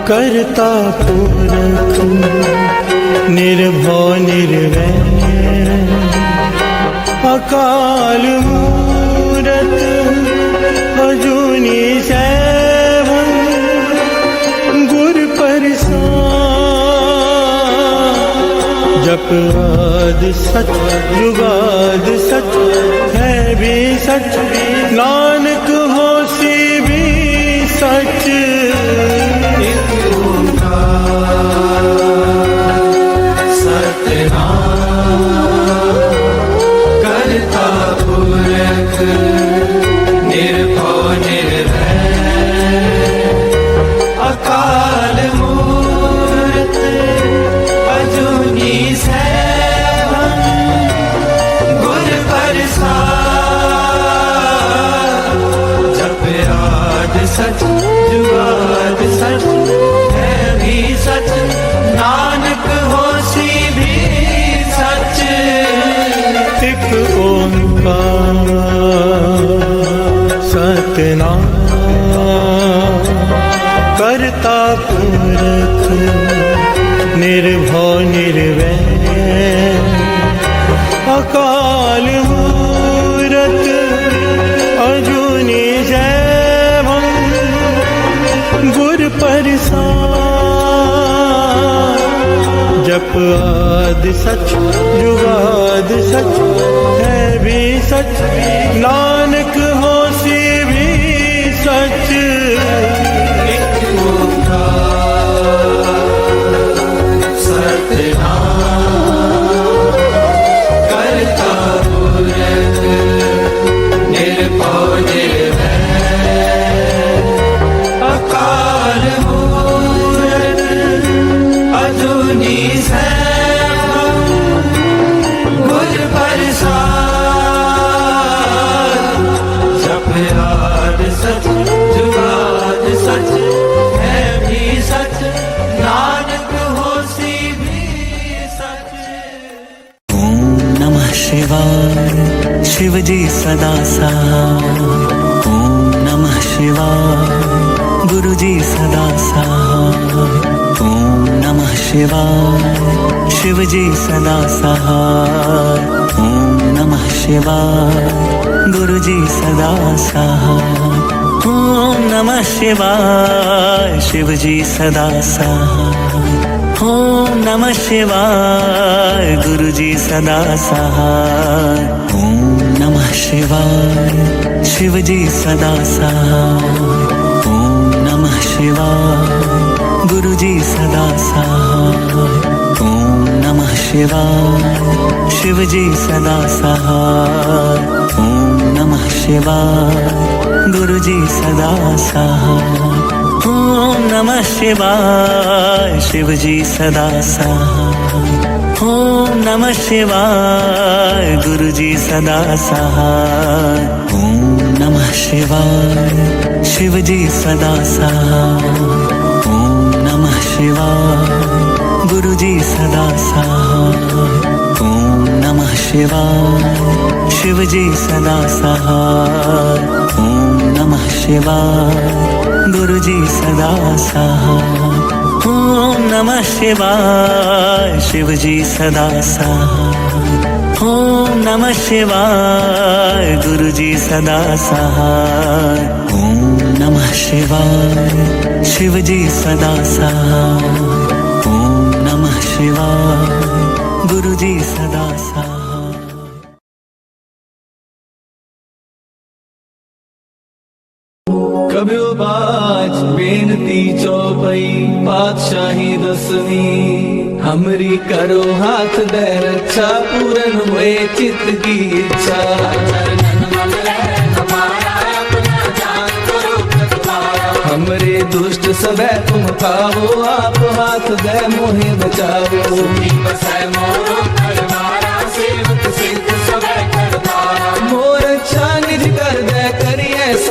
करता पुरख निर्भव निर्वैर अकाल मूरत अजूनी सैभं गुर प्रसाद। जप आद सच जुगाद सच है भी सच, नानक होसी भी सच। करता पुरख निर्भव निर्वैर अकाल मूरत अजूनी सैभं गुर प्रसाद। जप आद सच जुगाद सच है भी सच, नानक होसी भी सच। एक ओंकार सतनाम करता पुरख निर्भव निर्वैर अकाल मूरत अजूनी सैभं गुर प्रसाद। जप आद सच जुगाद सच है भी सच, नानक होसी भी सच। एक ओंकार सतनाम करता पुरख निर्भव निर्वैर अकाल मूरत अजूनी सैभं गुर प्रसाद। जप आद सच जुगाद सच है भी सच, नानक होसी भी सच। ओम नमः शिवाय शिव जी सदा सहाय। ओम नमः शिवाय गुरु जी सदा सहाय। ओम नमः शिवाय शिव जी सदा सहाय। ओम नमः शिवाय गुरु जी सदा सहाय। ओम नमः शिवाय शिव जी सदा सहाय। ओम नमः शिवाय गुरु जी सदा सहाय। ओम नमः शिवाय शिव जी सदा सहाय। ओम नमः शिवाय गुरु जी सदा सहाय। ओम नमः शिवाय शिव जी सदा सहाय। ओम नमः शिवाय गुरु जी सदा सहाय। ओम नमः शिवाय शिव जी सदा सहाय। ओम नमः शिवाय गुरु जी सदा सहाय। ओम नमः शिवाय शिव जी सदा सहाय। ओम नमः शिवाय गुरु जी सदा सहाय। ओम नमः शिवाय शिव जी सदा सहाय। ओम नमः शिवाय गुरु जी सदा सहाय। ओम नमः शिवाय शिव जी सदा सहाय। ओम नमः शिवाय गुरु जी सदा सहाय। ओम नमः शिवाय शिव जी सदा सहाय। ओम नमः शिवाय गुरु जी सदा सहाय। कब्यो बाज बेनती चौपई पातशाही दसवीं, हमरी करो हाथ दे रक्षा पूरन हुए चित्त की इच्छा। हमरे दुष्ट सबे तुम खाओ, आप हाथ दे मोहे बचाओ। मोर छानी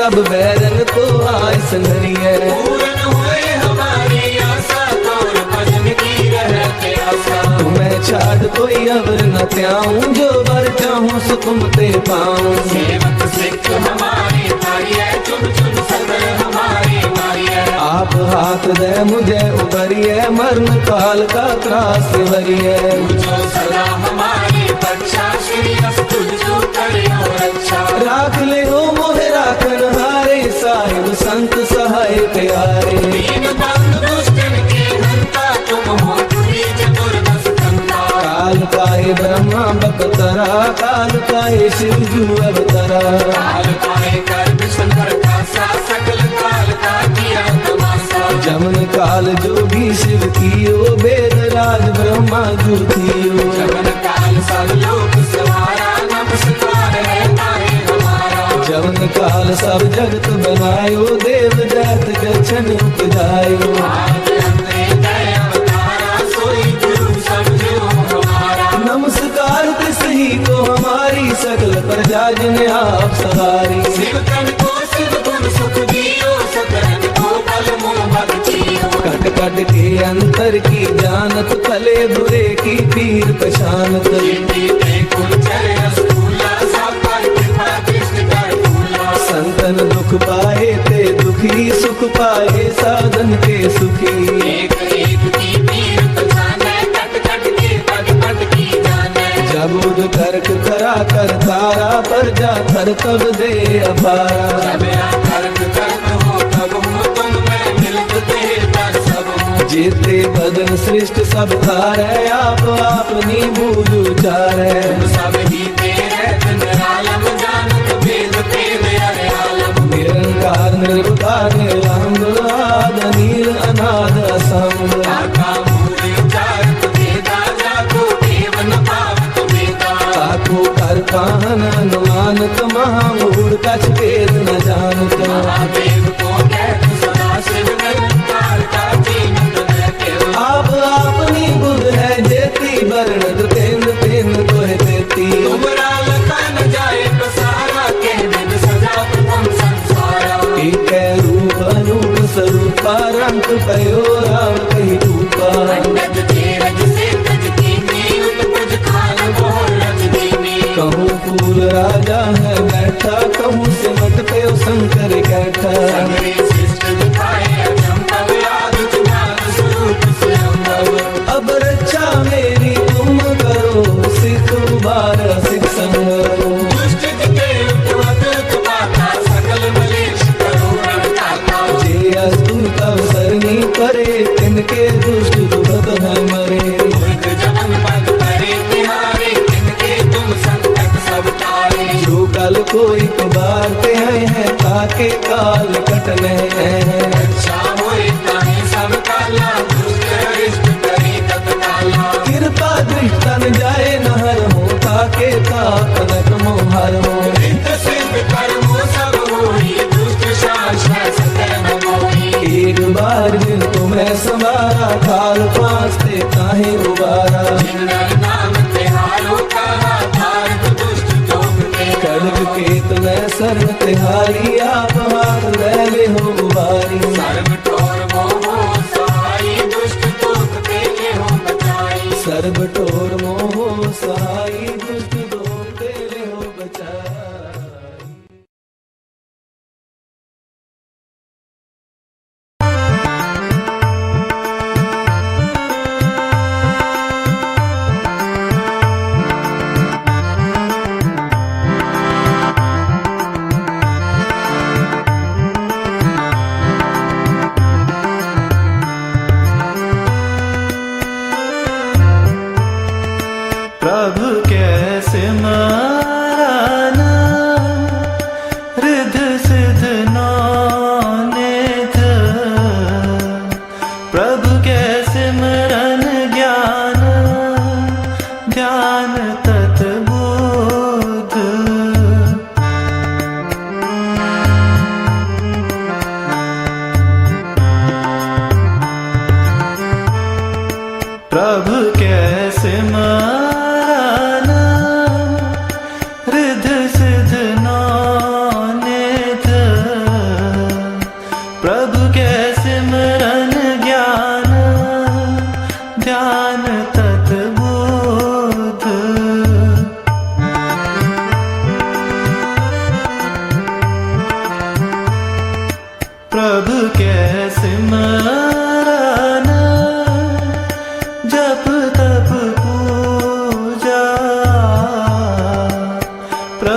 सब बैरन को आए संगरिए। पूर्ण हुए हमारी आशा, तोर भजन की रहते आशा। तुम्हें छाड़ कोई अवर न त्याऊं, जो बर चाहूं सो तुम ते पाऊं। सेवक सिख हमारी तारी है, चुन चुन सदर हमारी मारी है। आप हाथ दे मुझे उबरिए, मरण काल का त्रास वरिए। जो सदा हमारी रक्षा, श्री अस्तु जो करियो रक्षा। राख ले हो मोहे राखन हारे, साहिब संत सहाय प्यारे। दीन बंधु दुष्टन के हंता, तुम हो तुरी चतुर्दश कंता। काल काहे ब्रह्मा बकतरा, काल काहे शिव जू अवतरा। काल काहे कर शंकर का सा, सकल काल का किया तमाशा। जमन काल जो भी शिव कियो, वेद राज ब्रह्मा जू थियो। जमन काल सब लोक सवारा, नमस्कार है तारे हमारा। जमन काल सब जगत बनायो, देव दैत गछन उपजायो। आद अंते जय अवतारा, सोई गुरु समझो हमारा। नमस्कार तिसही को हमारी, सकल प्रजा जिन आप सवारी। शिव तन को शिव गुण सुख दियो, सकरन को बल मोह भक्तियो। कट कट के अंतर की जानत, भले बुरे की पीर पहचानत। इंद्री ते कुंचर रसगुल्ला, साकार कृपा कृष्ण कर फूला। संतन दुख पाए ते दुखी, सुख पाए साधन के सुखी। एक एक की पीर पहचाने, कट कट के पद पद की जाने। जब उद कर्क करा कर तारा, पर जा थर तब दे अपारा। जब कर्क कर्क हो तब हो, तुम मैं मिलते तर सब हो। जेते बदन श्रेष्ठ सब धारे, आप अपनी बूझ उचारे। तुम सब ही तेरे निरालम, जानत वेद वेद अरे आलम। निरंकार निर्विकार निरंग, आद नील अनाद असंग। आका मूल उचारत वेदा, जाको देव न पावत वेदा। ताको कर काहन अनुमानत, महामूढ़ कछ भेद न जानत। महादेव को कहत सदा शिव, निरंकार का जीनत रहते हो। आप अपनी बुध है जेती, वर्णत तेन तेन तोहे देती। तुमरा लखा न जाए प्रसारा, कह विद सजा प्रथम संसारा। एक रूप अनूप स्वरूपा, रंग पयो राम कही रूपा। पंडित धीरज से तज कीनी, उत्पज खान मोह रज दीनी। कहूँ फूल राजा है बैठा, कहूँ सिमट पे शंकर कैठा। सगरे शिष्ट दिखाए अचंभव, आदि तुम्हार स्वरूप स्वयंभव। अब रक्षा मेरी तुम करो, सिख उबार सिख संगरो। दुष्ट जिते उपवत तुम्हारा, सकल मलेश करो रणदाता। जे अस्तुत अवसरनी करे, तिनके दुष्ट दुखत है मरे। मूर्ख जमन पद परे तिहारे, तिनके तुम संकट सब तारे। जो कल कोई कुबारते हैं, ताके काल कटने हैं। रक्षा होए ताहि सब काला, दुष्ट अरिष्ट करे तत्काला। कृपा दृष्टन जाए नहर हो, ताके ताकनक मोहर हो। रिद्ध सिद्ध कर्मो सब होई, दुष्ट शासन सकल मोही। एक बार जिन तुम्हें समारा, काल फांसते काहे उबारा। जिनर नाम तिहारो कहा, भारत दुष्ट जोग ते। खड्ग केत में सर्व तिहारी, आप हाथ ले ले हो उबारी। सर्व ठोर मोहो सहाई, दुष्ट तोक ते ले हो बचाई। सर्व ठोर मोह सहाई, दुष्ट दोष तेरे हो बचाई।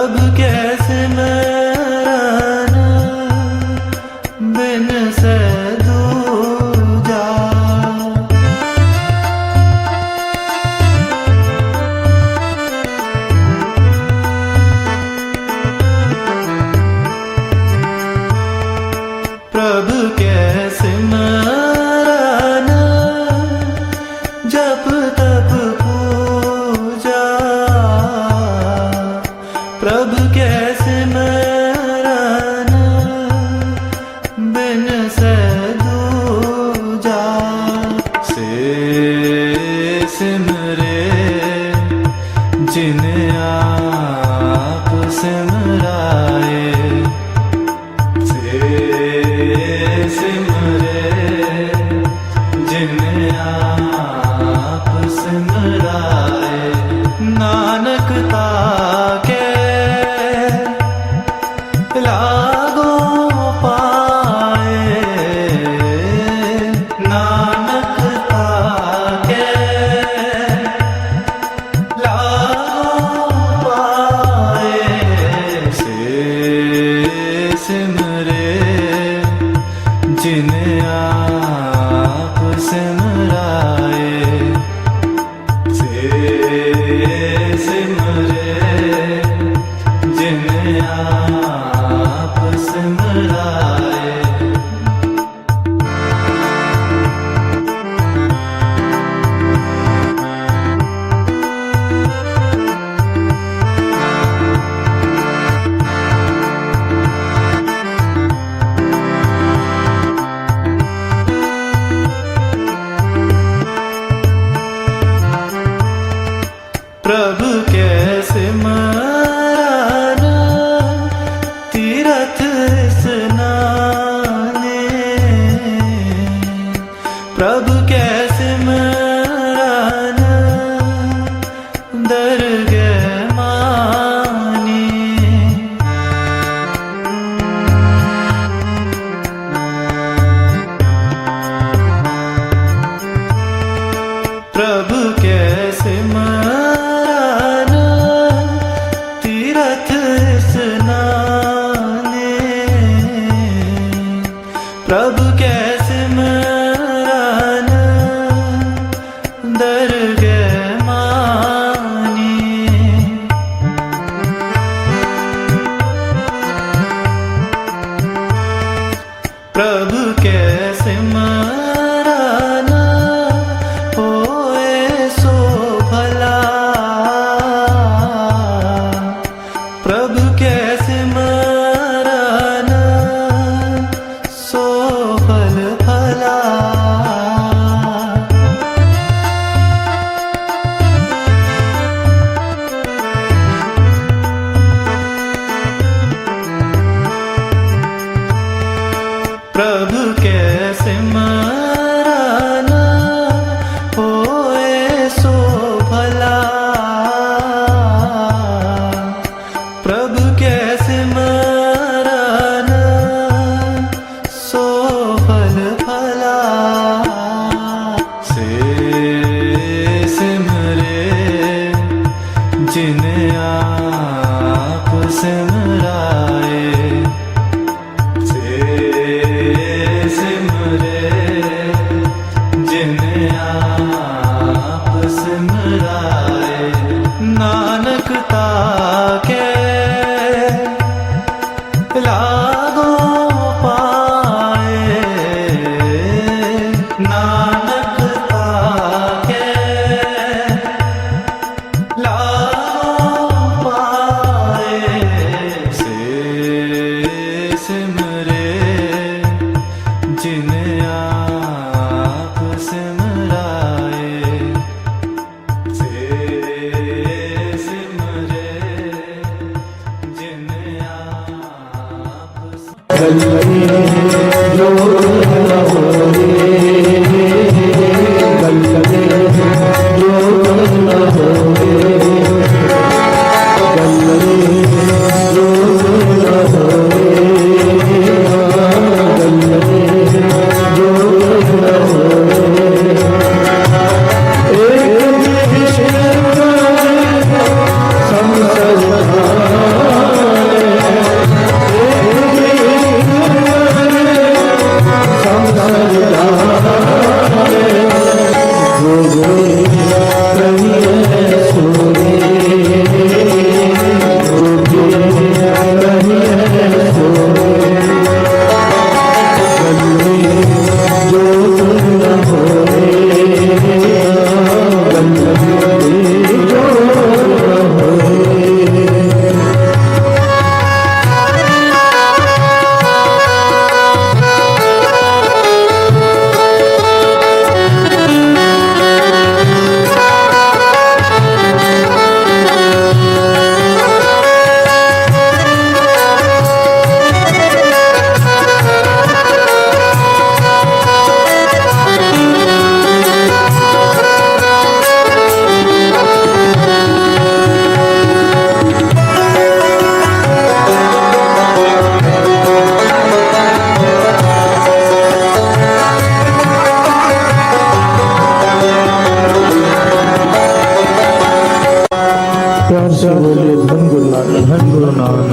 प्रभु कैसे मराना बिन से दूजा। प्रभु कैसे मराना जप तप पूजा। प्रभु कैसे मराना बिन से दूजा। से सिमरे जिन आप सिमराए। से सिमरे जिन आप सिमराए। नानक ताके लागो पाए। नानक ताके लागो पाए। से सिमरे जिन आप सिमराए। से सिमरे जिन आप सिमराए। प्रभु कैसे मराना तीरथ स्नाने। प्रभु कैसे मराना दरगह माने। प्रभु कैसे मराना तीरथ स्नाने। प्रभु कैसे मराना दरगह माने। प्रभु कैसे मराना होए सो भला। प्रभु कैसे मराना सो फल फला। प्रभु कैसे मराना होए सो भला। प्रभु कैसे मराना सो फल फला। से सिमरे जिन आप सिमराए। से सिमरे जिन आप सिमराए। नानक ताके लागो पाए। नानक ताके लागो पाए। से सिमरे जिन आप सिमराए। से सिमरे जिन आप संसद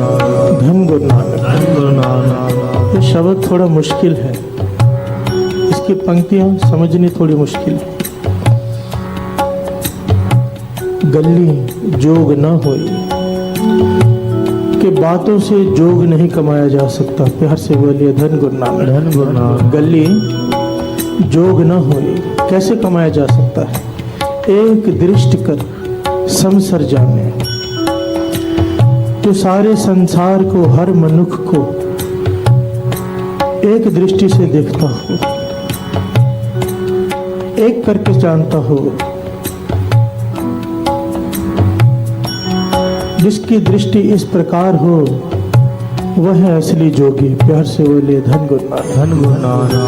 नानक, धन गुरु नानक। धन गुरु नानक। ये शब्द थोड़ा मुश्किल है, इसकी पंक्तियां समझनी थोड़ी मुश्किल है। गली जोग न होई कि बातों से जोग नहीं कमाया जा सकता। प्यार से बोलिए धन गुरु नानक, धन गुरु नानक। गली जोग न होई, कैसे कमाया जा सकता है? एक दृष्टि कर संसर जाने, तो सारे संसार को, हर मनुष्य को एक दृष्टि से देखता हो, एक करके जानता हो। जिसकी दृष्टि इस प्रकार हो वह है असली जोगी। प्यार से बोलिए धन गुरु नानक, धन गुरु नानक।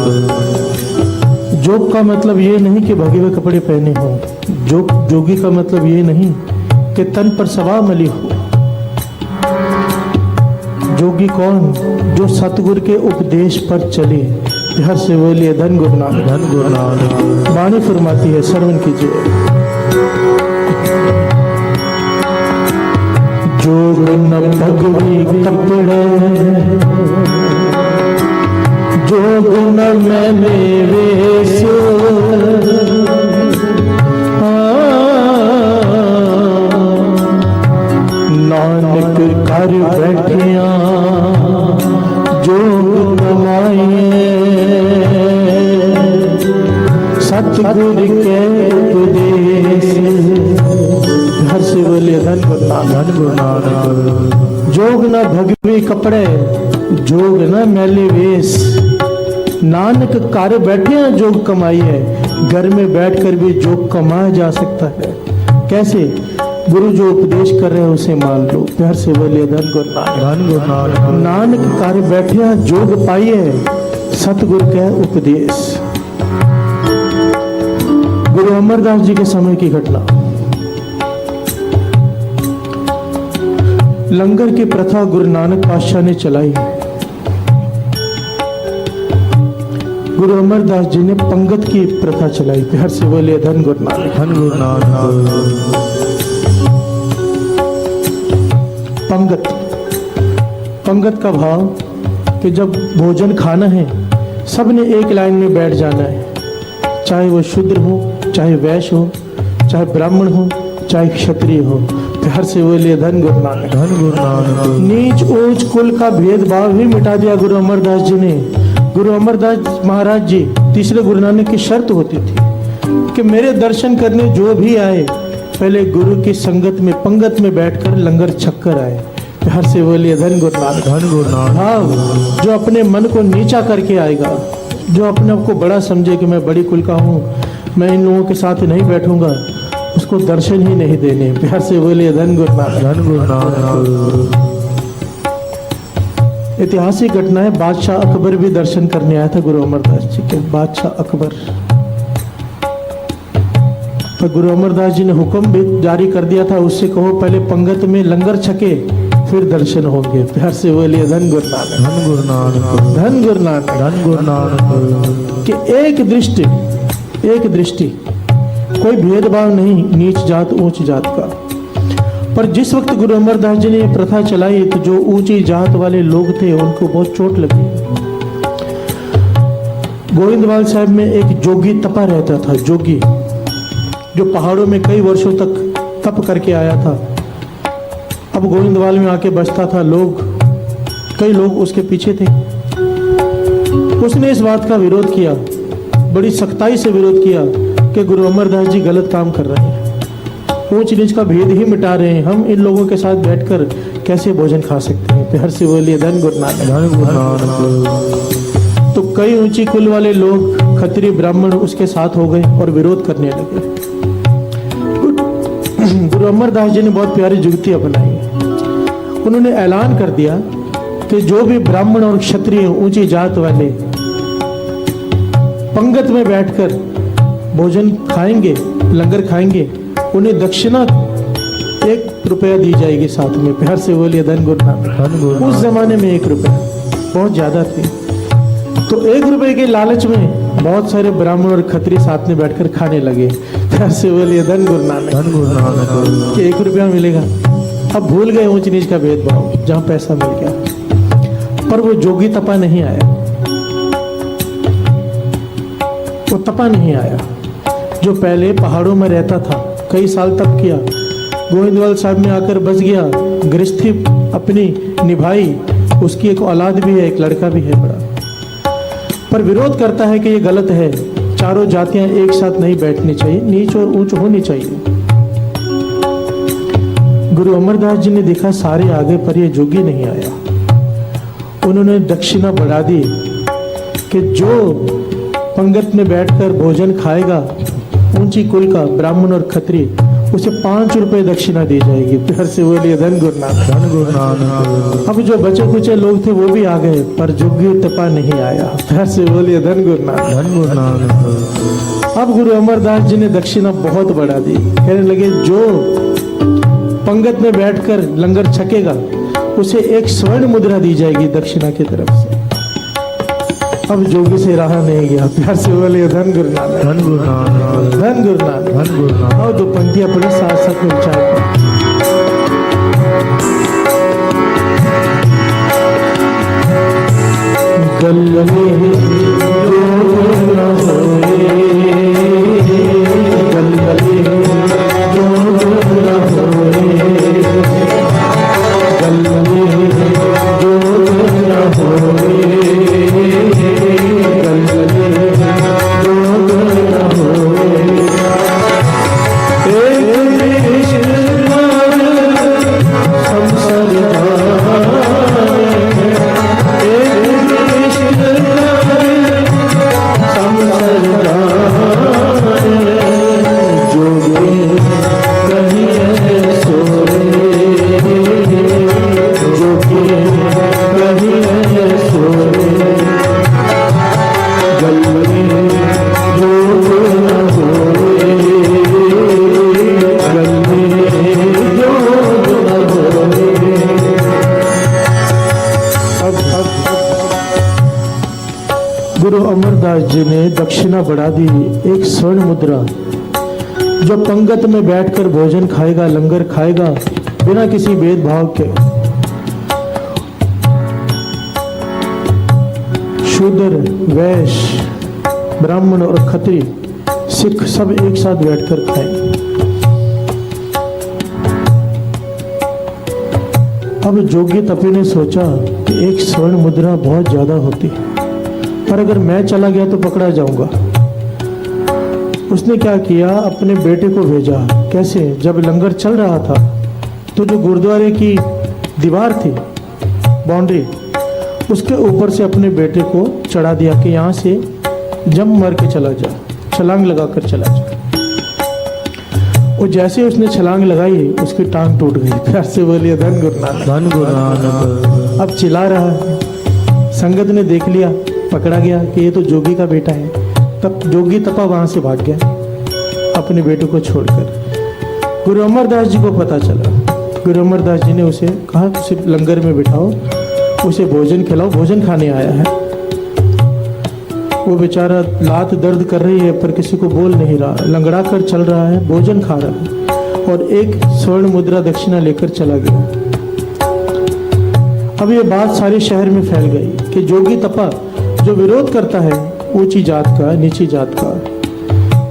जोग का मतलब ये नहीं कि भगे हुए कपड़े पहने हो। जोगी का मतलब ये नहीं कि तन पर सवा मली हो। जोगी कौन? जो सतगुरु के उपदेश पर चले। प्यार से बोलिए धन गुरु नानक, धन गुरु नानक। वाणी फरमाती है, श्रवण कीजिए। जोग न भगवी कपड़े, जोग न मैंने वेश, नानक कर बैठिया जोग कमाइए, सतगुरु के उपदेश। घर से बोलिए धन गुरु नानक, धन गुरु नानक। जोग न भगवी कपड़े, जोग न मैले वेश, नानक कर बैठे जोग कमाई है। घर में बैठकर भी जोग कमाया जा सकता है। कैसे? गुरु जो उपदेश कर रहे हैं उसे मान लो। प्यार से बोलिए धन गुरु नानक, धन गुरु नानक। नानक कर बैठे जोग पाइए, सतगुरु के उपदेश। गुरु अमरदास जी के समय की घटना। लंगर की प्रथा गुरु नानक पातशाह ने चलाई। गुरु अमरदास जी ने पंगत की प्रथा चलाई। प्यार से बोलिए धन गुरु नानक, धन गुरु नानक। पंगत, पंगत का भाव कि जब भोजन खाना है सबने एक लाइन में बैठ जाना है, चाहे वो शूद्र हो, चाहे वैश्य हो, चाहे ब्राह्मण हो, चाहे क्षत्रिय हो। प्यार से बोलिए धन गुरु नानक, धन गुरु नानक। नीच ऊंच कुल का भेदभाव ही मिटा दिया गुरु अमरदास जी ने। गुरु अमरदास महाराज जी, तीसरे गुरु नानक की शर्त होती थी कि मेरे दर्शन करने जो भी आए पहले गुरु की संगत में, पंगत में बैठकर लंगर छक्कर आए। प्यार से बोलिए धन गुरु नानक, धन गुरु नानक। हाँ, जो अपने मन को नीचा करके आएगा, जो अपने आप को बड़ा समझे कि मैं बड़ी कुल का हूँ, मैं इन लोगों के साथ नहीं बैठूंगा, उसको दर्शन ही नहीं देने। प्यार से बोलिए धन गुरु नानक, धन गुरु नानक। ऐतिहासिक घटना है। बादशाह अकबर भी दर्शन करने आया था गुरु अमरदास जी के। बादशाह अकबर, तो गुरु अमरदास जी ने हुक्म भी जारी कर दिया था, उससे कहो पहले पंगत में लंगर छके फिर दर्शन होंगे। प्यार से बोलिए धन गुरु नानक, धन गुरु नानक। धन गुरु नानक, धन गुरु नानक। कि एक दृष्टि, एक दृष्टि, कोई भेदभाव नहीं नीच जात ऊंच जात का। पर जिस वक्त गुरु अमरदास जी ने ये प्रथा चलाई तो जो ऊंची जात वाले लोग थे उनको बहुत चोट लगी। गोविंदवाल साहब में एक जोगी तपा रहता था, जोगी जो पहाड़ों में कई वर्षों तक तप करके आया था। अब गोविंदवाल में आके बसता था। लोग, कई लोग उसके पीछे थे। उसने इस बात का विरोध किया, बड़ी सख्ताई से विरोध किया कि गुरु अमरदास जी गलत काम कर रहे हैं, ऊंच नीच का भेद ही मिटा रहे हैं। हम इन लोगों के साथ बैठकर कैसे भोजन खा सकते हैं? प्यार से बोलिए धन गुरु नानक, धन गुरु नानक। तो कई ऊंची कुल वाले लोग, खत्री ब्राह्मण उसके साथ हो गए और विरोध करने लगे। गुरु अमरदास जी ने बहुत प्यारी जुगती अपनाई। उन्होंने ऐलान कर दिया कि जो भी ब्राह्मण और क्षत्रिय ऊंची जात वाले पंगत में बैठकर भोजन खाएंगे, लंगर खाएंगे, उन्हें दक्षिणा 1 रुपया दी जाएगी साथ में। प्यार से बोलिए धन गुरु नानक। धन गुरु उस जमाने में 1 रुपया बहुत ज्यादा थे, तो 1 रुपए के लालच में बहुत सारे ब्राह्मण और खत्री साथ में बैठकर खाने लगे। प्यार से बोलिए धन गुरु नानक, धन गुरु नानक। कि 1 रुपया मिलेगा। अब भूल गए ऊंच नीच का भेदभाव, जहां पैसा मिल गया। पर वो जोगी तपा नहीं आया, वो तपा नहीं आया जो पहले पहाड़ों में रहता था, कई साल तप किया, गोविंदवाल साहब में आकर बस गया, गृहस्थी अपनी निभाई, उसकी एक औलाद भी है, एक लड़का भी है बड़ा, पर विरोध करता है कि ये गलत है, चारों जातियां एक साथ नहीं बैठनी चाहिए, नीच और ऊंच होनी चाहिए। गुरु अमरदास जी ने देखा सारे आगे पर ये जोगी नहीं आया, उन्होंने दक्षिणा बढ़ा दी कि जो पंगत में बैठकर भोजन खाएगा ऊंची कुल का ब्राह्मण और खत्री, उसे 5 रुपए दक्षिणा दी जाएगी। प्यार से बोलिए धन गुरु नानक, धन गुरु नानक। अब जो बचे कुचे लोग थे वो भी आ गए, पर जोगी तपा नहीं आया। प्यार से बोलिए धन गुरु नानक, धन गुरु नानक। अब गुरु अमरदास जी ने दक्षिणा बहुत बढ़ा दी, कहने लगे जो पंगत में बैठकर लंगर छकेगा उसे 1 स्वर्ण मुद्रा दी जाएगी दक्षिणा की तरफ से। अब जोगी से रहा नहीं गया। प्यार से बोलिए धन गुरु नानक, धन गुरु नानक, धन गुरु नानक, धन गुरु नानक। और 2 पंक्तियां पढ़ी साथ साथ में उच्चार गुरु अमरदास जी ने दक्षिणा बढ़ा दी 1 स्वर्ण मुद्रा। जो पंगत में बैठकर भोजन खाएगा, लंगर खाएगा बिना किसी भेदभाव के, शूद्र, वैश्य, ब्राह्मण और खत्री, सिख सब एक साथ बैठकर खाएं। अब जोगी तपी ने सोचा कि 1 स्वर्ण मुद्रा बहुत ज्यादा होती है, पर अगर मैं चला गया तो पकड़ा जाऊंगा। उसने क्या किया, अपने बेटे को भेजा। कैसे? जब लंगर चल रहा था तो जो गुरुद्वारे की दीवार थी, बाउंड्री, उसके ऊपर से अपने बेटे को चढ़ा दिया कि यहाँ से जंप मार के चला जा, छलांग लगाकर चला जा। और जैसे उसने छलांग लगाई उसकी टांग टूट गई। प्यार से बोलिए धन गुरु नानक, धन गुरु नानक। अब चिल्ला रहा है, संगत ने देख लिया, पकड़ा गया कि ये तो जोगी का बेटा है। तब जोगी तपा वहां से भाग गया अपने बेटे को छोड़कर। गुरु अमरदास जी को पता चला, गुरु अमरदास जी ने उसे कहा उसे लंगर में बिठाओ, उसे भोजन खिलाओ, भोजन खाने आया है। वो बेचारा लात दर्द कर रही है पर किसी को बोल नहीं रहा, लंगड़ा कर चल रहा है, भोजन खा रहा है और 1 स्वर्ण मुद्रा दक्षिणा लेकर चला गया। अब ये बात सारे शहर में फैल गई कि जोगी तपा जो विरोध करता है ऊंची जात का, नीची जात का,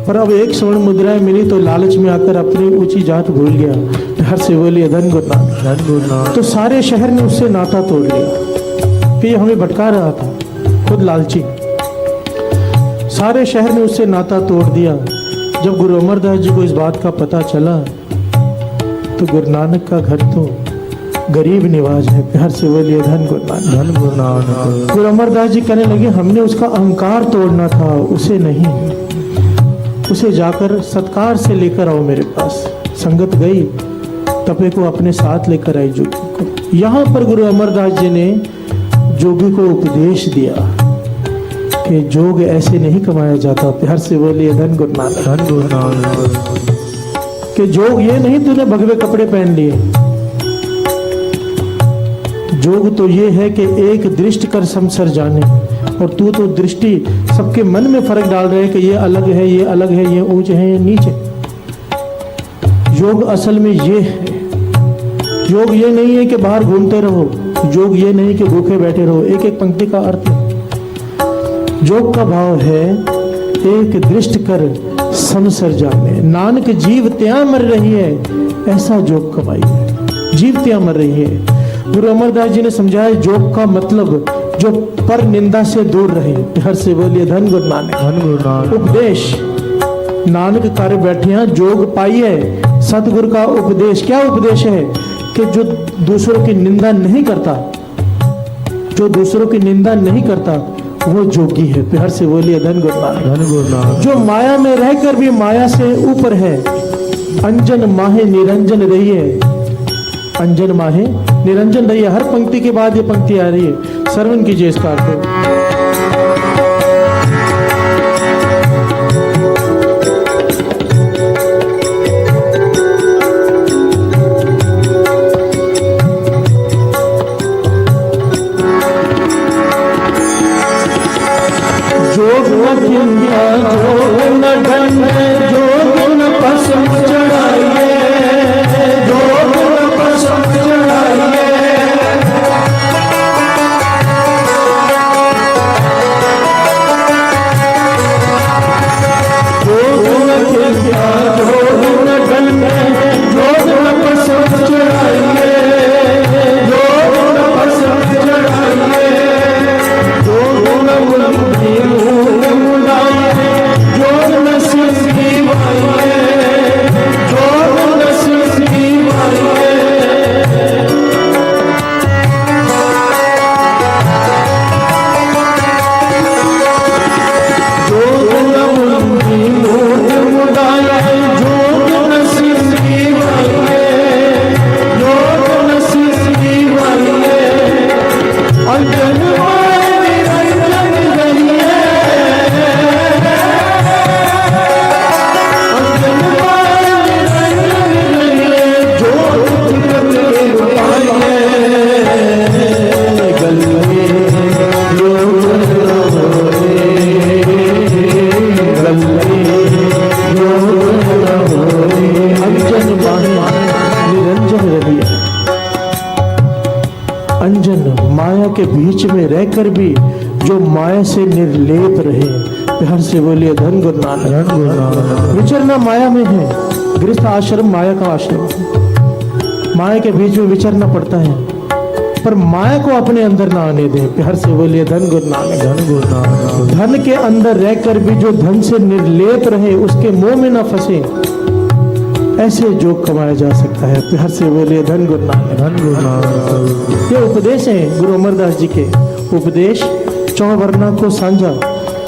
पर अब 1 स्वर्ण मुद्राएं मिली तो लालच में आकर अपनी ऊंची जात भूल गया। हर से बोलिए धन गुरु नानक, धन गुरु नानक। तो सारे शहर ने उससे नाता तोड़ लिया कि ये हमें भटका रहा था, खुद लालची। सारे शहर ने उससे नाता तोड़ दिया। जब गुरु अमरदास जी को इस बात का पता चला तो गुरु नानक का घर तो गरीब निवाज है। प्यार से बोलिए धन गुरु नानक, धन गुरु नानक। गुरु अमरदास जी कहने लगे हमने उसका अहंकार तोड़ना था, उसे नहीं। उसे जाकर सत्कार से लेकर आओ मेरे पास। संगत गई, तपे को अपने साथ लेकर आई जोगी को। यहाँ पर गुरु अमरदास जी ने जोगी को उपदेश दिया कि जोग ऐसे नहीं कमाया जाता। प्यार से बोलिए धन गुरु नानक, धन गुरु नानक। कि जोग ये नहीं तूने भगवे कपड़े पहन लिए, जोग तो ये है कि एक दृष्टि कर संसार जाने, और तू तो दृष्टि सबके मन में फर्क डाल रहे हैं कि ये अलग है, ये अलग है, ये ऊंच है, ये नीच है। योग असल में ये है योग ये नहीं है कि बाहर घूमते रहो, योग ये नहीं कि भूखे बैठे रहो। एक एक पंक्ति का अर्थ है। योग का भाव है एक दृष्ट कर संसर जाने, नानक जीव त्या मर रही है, ऐसा योग कमाई है। जीव त्या मर रही है। गुरु अमरदास जी ने समझाया योग का मतलब जो पर निंदा से दूर रहे। हर से बोलिए धन गुरु नानक। उपदेश नानक कार्य बैठिया जोग पाई है। सतगुरु का उपदेश क्या उपदेश है कि जो दूसरों की निंदा नहीं करता, जो दूसरों की निंदा नहीं करता वो जोगी है। प्यार से बोलिए धन गुरु नानक। जो माया में रहकर भी माया से ऊपर है, अंजन माहे निरंजन रही है, अंजन माहे निरंजन रही है। हर पंक्ति के बाद ये पंक्ति आ रही है, श्रवण कीजिए इसका अर्थ। के बीच में रहकर भी जो माया से निर्लेप रहे। प्यार से बोलिए धन गुरु नानक। विचरना माया में है, गृहस्थ आश्रम माया का आश्रम है। माया के बीच में विचरना पड़ता है, पर माया को अपने अंदर ना आने दें। प्यार से बोलिए धन गुरु नानक। धन गुरु नानक। धन के अंदर रहकर भी जो धन से निर्लेप रहे, उसके मोह में ना फंसे, ऐसे योग कमाया जा सकता है। प्यार से बोलिए धन गुरु नानक। धन गुरु नानक। ये उपदेश है गुरु अमरदास जी के। उपदेश चौवर्णा को साझा,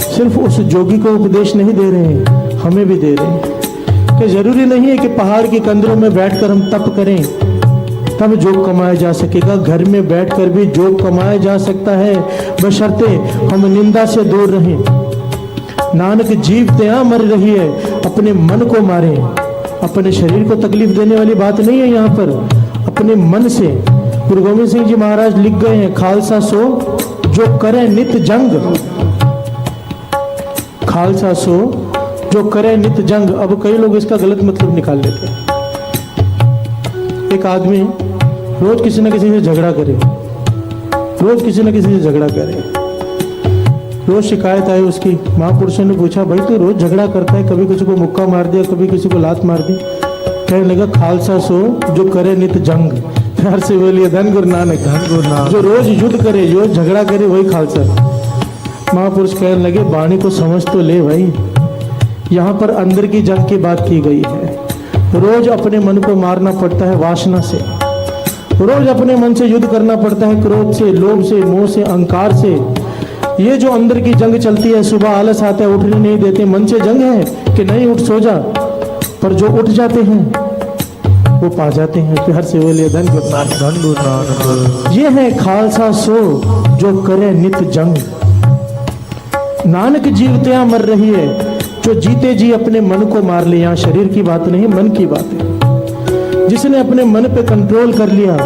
सिर्फ उस जोगी को उपदेश नहीं दे रहे हैं, हमें भी दे रहे हैं कि जरूरी नहीं है कि पहाड़ की कंदरों में बैठकर हम तप करें तब योग कमाया जा सकेगा। घर में बैठकर भी योग कमाया जा सकता है, बशर्ते हम निंदा से दूर रहें। नानक जीव त्या मर रही है, अपने मन को मारे। अपने शरीर को तकलीफ देने वाली बात नहीं है यहाँ पर, अपने मन से। गुरु गोविंद सिंह जी महाराज लिख गए हैं, खालसा सो जो करे नित जंग, खालसा सो जो करे नित जंग। अब कई लोग इसका गलत मतलब निकाल लेते हैं। एक आदमी रोज किसी न किसी से झगड़ा करे, रोज किसी न किसी से झगड़ा करे, रोज शिकायत आई उसकी। महापुरुषों ने पूछा, भाई तू रोज झगड़ा करता है, कभी किसी को मुक्का मार दिया, कभी किसी को लात मार दी। कहने लगा, खालसा सो जो करे नित जंग। प्यार से बोलिए धन गुरु नानक। धन गुरु नानक। जो रोज युद्ध करे, रोज झगड़ा करे, वही खालसा। महापुरुष कहने लगे, वाणी को समझ तो ले भाई, यहाँ पर अंदर की जंग की बात की गई है। रोज अपने मन को मारना पड़ता है वासना से, रोज अपने मन से युद्ध करना पड़ता है, क्रोध से, लोभ से, मोह से, अहंकार से। ये जो अंदर की जंग चलती है, सुबह आलस आता है, उठने नहीं देते, मन से जंग है कि नहीं उठ सो जा। पर जो उठ जाते हैं वो पा जाते हैं। प्यार से बोलिए धन गुरु नानक। धन गुरु नानक। ये है खालसा सो जो करे नित जंग। नानक जीवत्या मर रही है, जो जीते जी अपने मन को मार ले। यहाँ शरीर की बात नहीं, मन की बात है। जिसने अपने मन पे कंट्रोल कर लिया,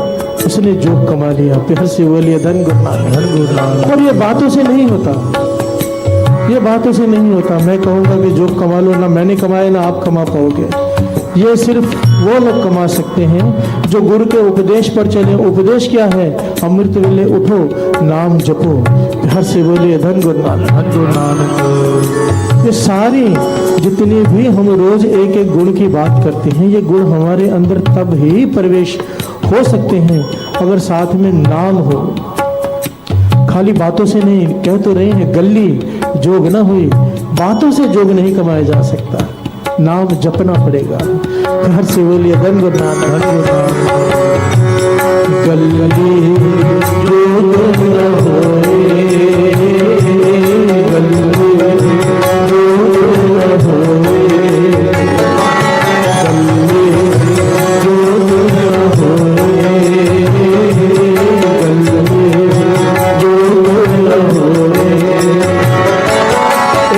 उसने योग कमा लिया। प्यार से बोलिए धन गुरु नानक। धन गुरु नानक। और ये बातों से नहीं होता, ये बातों से नहीं होता। मैं कहूँगा कि योग कमा लो, ना मैंने कमाया ना आप कमा पाओगे। ये सिर्फ वो लोग कमा सकते हैं जो गुरु के उपदेश पर चले। उपदेश क्या है? अमृत वेले उठो, नाम जपो, हर से बोलिए धन गुरु नानक, धन गुरु नानक। ये सारी जितनी भी हम रोज एक एक गुण की बात करते हैं, ये गुण हमारे अंदर तब ही प्रवेश हो सकते हैं अगर साथ में नाम हो। खाली बातों से नहीं, कह तो रहे हैं गल्ली जोग न हुई, बातों से जोग नहीं कमाया जा सकता, नाम जपना पड़ेगा। हर से बोलिए धन गुरु नानक, धन गुरु नानक। गल्ली जोग न होए, गल्ली जोग न होए, गल्ली जोग न होए, गल्ली जोग न होए।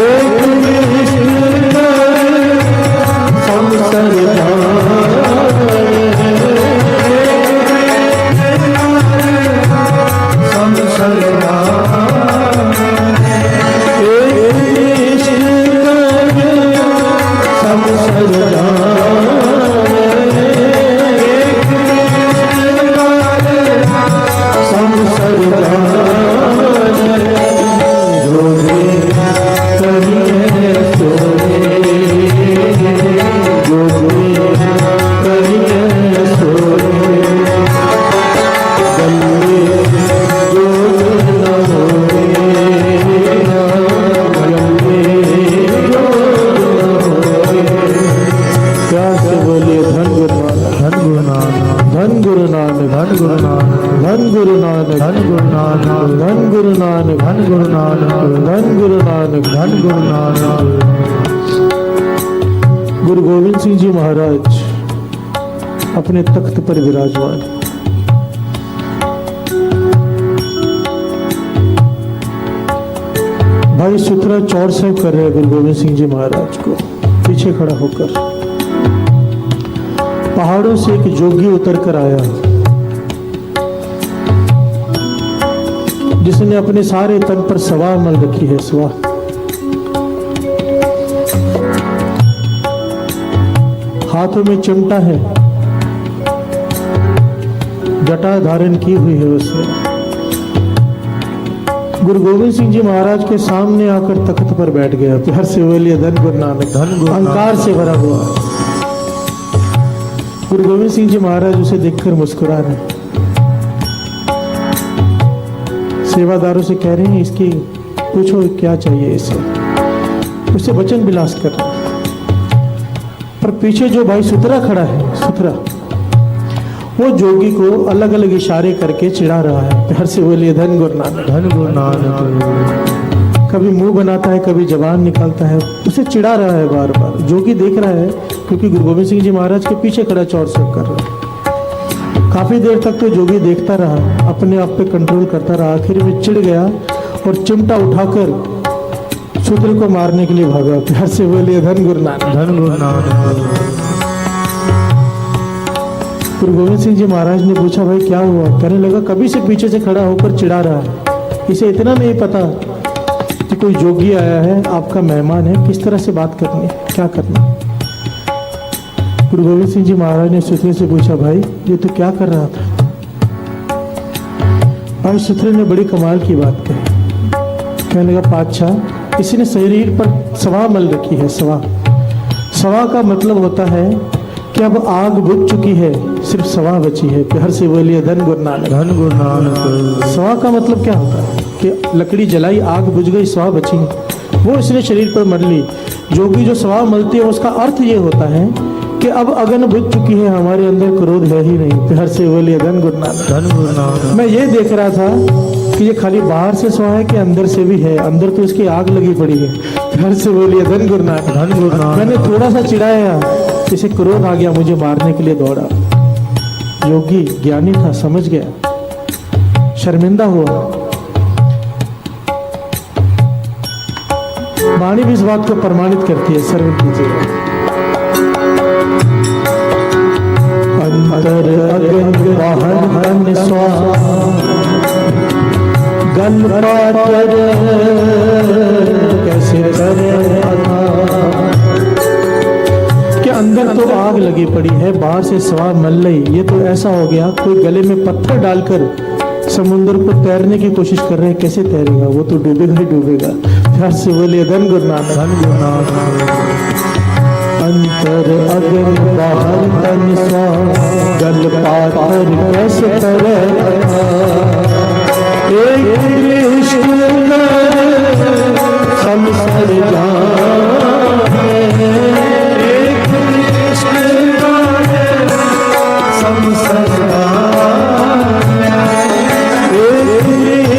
एक गुरु गोविंद सिंह जी महाराज अपने तख्त पर विराजमान। भाई सुथरा चौर साहब कर रहे हैं गुरु गोविंद सिंह जी महाराज को पीछे खड़ा होकर। पहाड़ों से एक जोगी उतर कर आया जिसने अपने सारे तन पर सवा मल रखी है, सवा। हाथों में चिमटा है, जटा धारण की हुई है उसने। गुरु गोविंद सिंह जी महाराज के सामने आकर तख्त पर बैठ गया। प्यार से बोलिए धन गुरु नानक, धन गुरु। अहंकार से भरा हुआ गुरु गोविंद सिंह जी महाराज उसे देखकर मुस्कुरा रहे। सेवादारों से कह रहे हैं इसकी पूछो क्या चाहिए इसे, उससे वचन विलास कर रहे। पर पीछे जो भाई सुथरा खड़ा है, सुथरा, वो जोगी को अलग अलग इशारे करके चिढ़ा रहा है। प्यार से बोलिए धन गुरु नानक, धन गुरु नानक। कभी मुंह बनाता है, कभी जबान निकालता है, उसे चिढ़ा रहा है बार बार। जोगी देख रहा है क्योंकि गुरु गोविंद सिंह जी महाराज के पीछे खड़ा चौर साहब कर रहा है। काफी देर तक तो जोगी देखता रहा, अपने आप पे कंट्रोल करता रहा। आखिर में चिढ़ गया और चिमटा उठाकर शूद्र को मारने के लिए भागा। प्यार से बोलिए धन गुरु नानक, धन गुरु नानक। गुरु गोविंद सिंह जी महाराज ने पूछा भाई क्या हुआ? कहने लगा कभी से पीछे से खड़ा होकर चिढ़ा रहा है, इसे इतना नहीं पता कि कोई जोगी आया है, आपका मेहमान है, किस तरह से बात करनी, क्या करना। गुरु गोविंद सिंह जी महाराज ने सुथरे से पूछा भाई ये तो क्या कर रहा था? भाई सुथरे ने बड़ी कमाल की बात कही। कहने लगा पातशाह, किसी ने शरीर पर सवा मल रखी है, सवा। सवा का मतलब होता है कि अब आग बुझ चुकी है, सिर्फ सवा बची है। प्यार से बोलिए धन गुरु नानक, धन गुरु नानक। सवा का मतलब क्या होता है कि लकड़ी जलाई, आग बुझ गई, सवा बची है, वो इसने शरीर पर मल ली। जोगी जो सवा मलती है उसका अर्थ ये होता है कि अब अगन बुझ चुकी है, हमारे अंदर क्रोध है ही नहीं। प्यार से बोलिए धन गुरु नानक, धन गुरु नानक। मैं ये देख रहा था कि ये खाली बाहर से सवा है कि अंदर से भी है, अंदर तो इसकी आग लगी पड़ी है। प्यार से बोलिए धन गुरु नानक, धन गुरु नानक। मैंने थोड़ा सा चिढ़ाया, इसे क्रोध आ गया, मुझे मारने के लिए दौड़ा। योगी ज्ञानी था, समझ गया, शर्मिंदा हुआ। वाणी भी इस बात को प्रमाणित करती है, सर्व कीजिएगा। अंतर अगन वाहन तन स्वा गन पातर कैसे करे कि अंदर अंदर तो आग लगी पड़ी है, बाहर से सवार मल्लई। ये तो ऐसा हो गया कोई गले में पत्थर डालकर समुद्र को तैरने की कोशिश कर रहे हैं, कैसे तैरेगा, वो तो डूबेगा ही डूबेगा। प्यार से बोलिए धन गुरु नानक, धन गुरु नानक। अंतर अगन बाहर तन स्वा, गल पातर कैसे करे, एक कृष्ण संसार जाने, एक कृष्ण संसार जाने, एक कृष्ण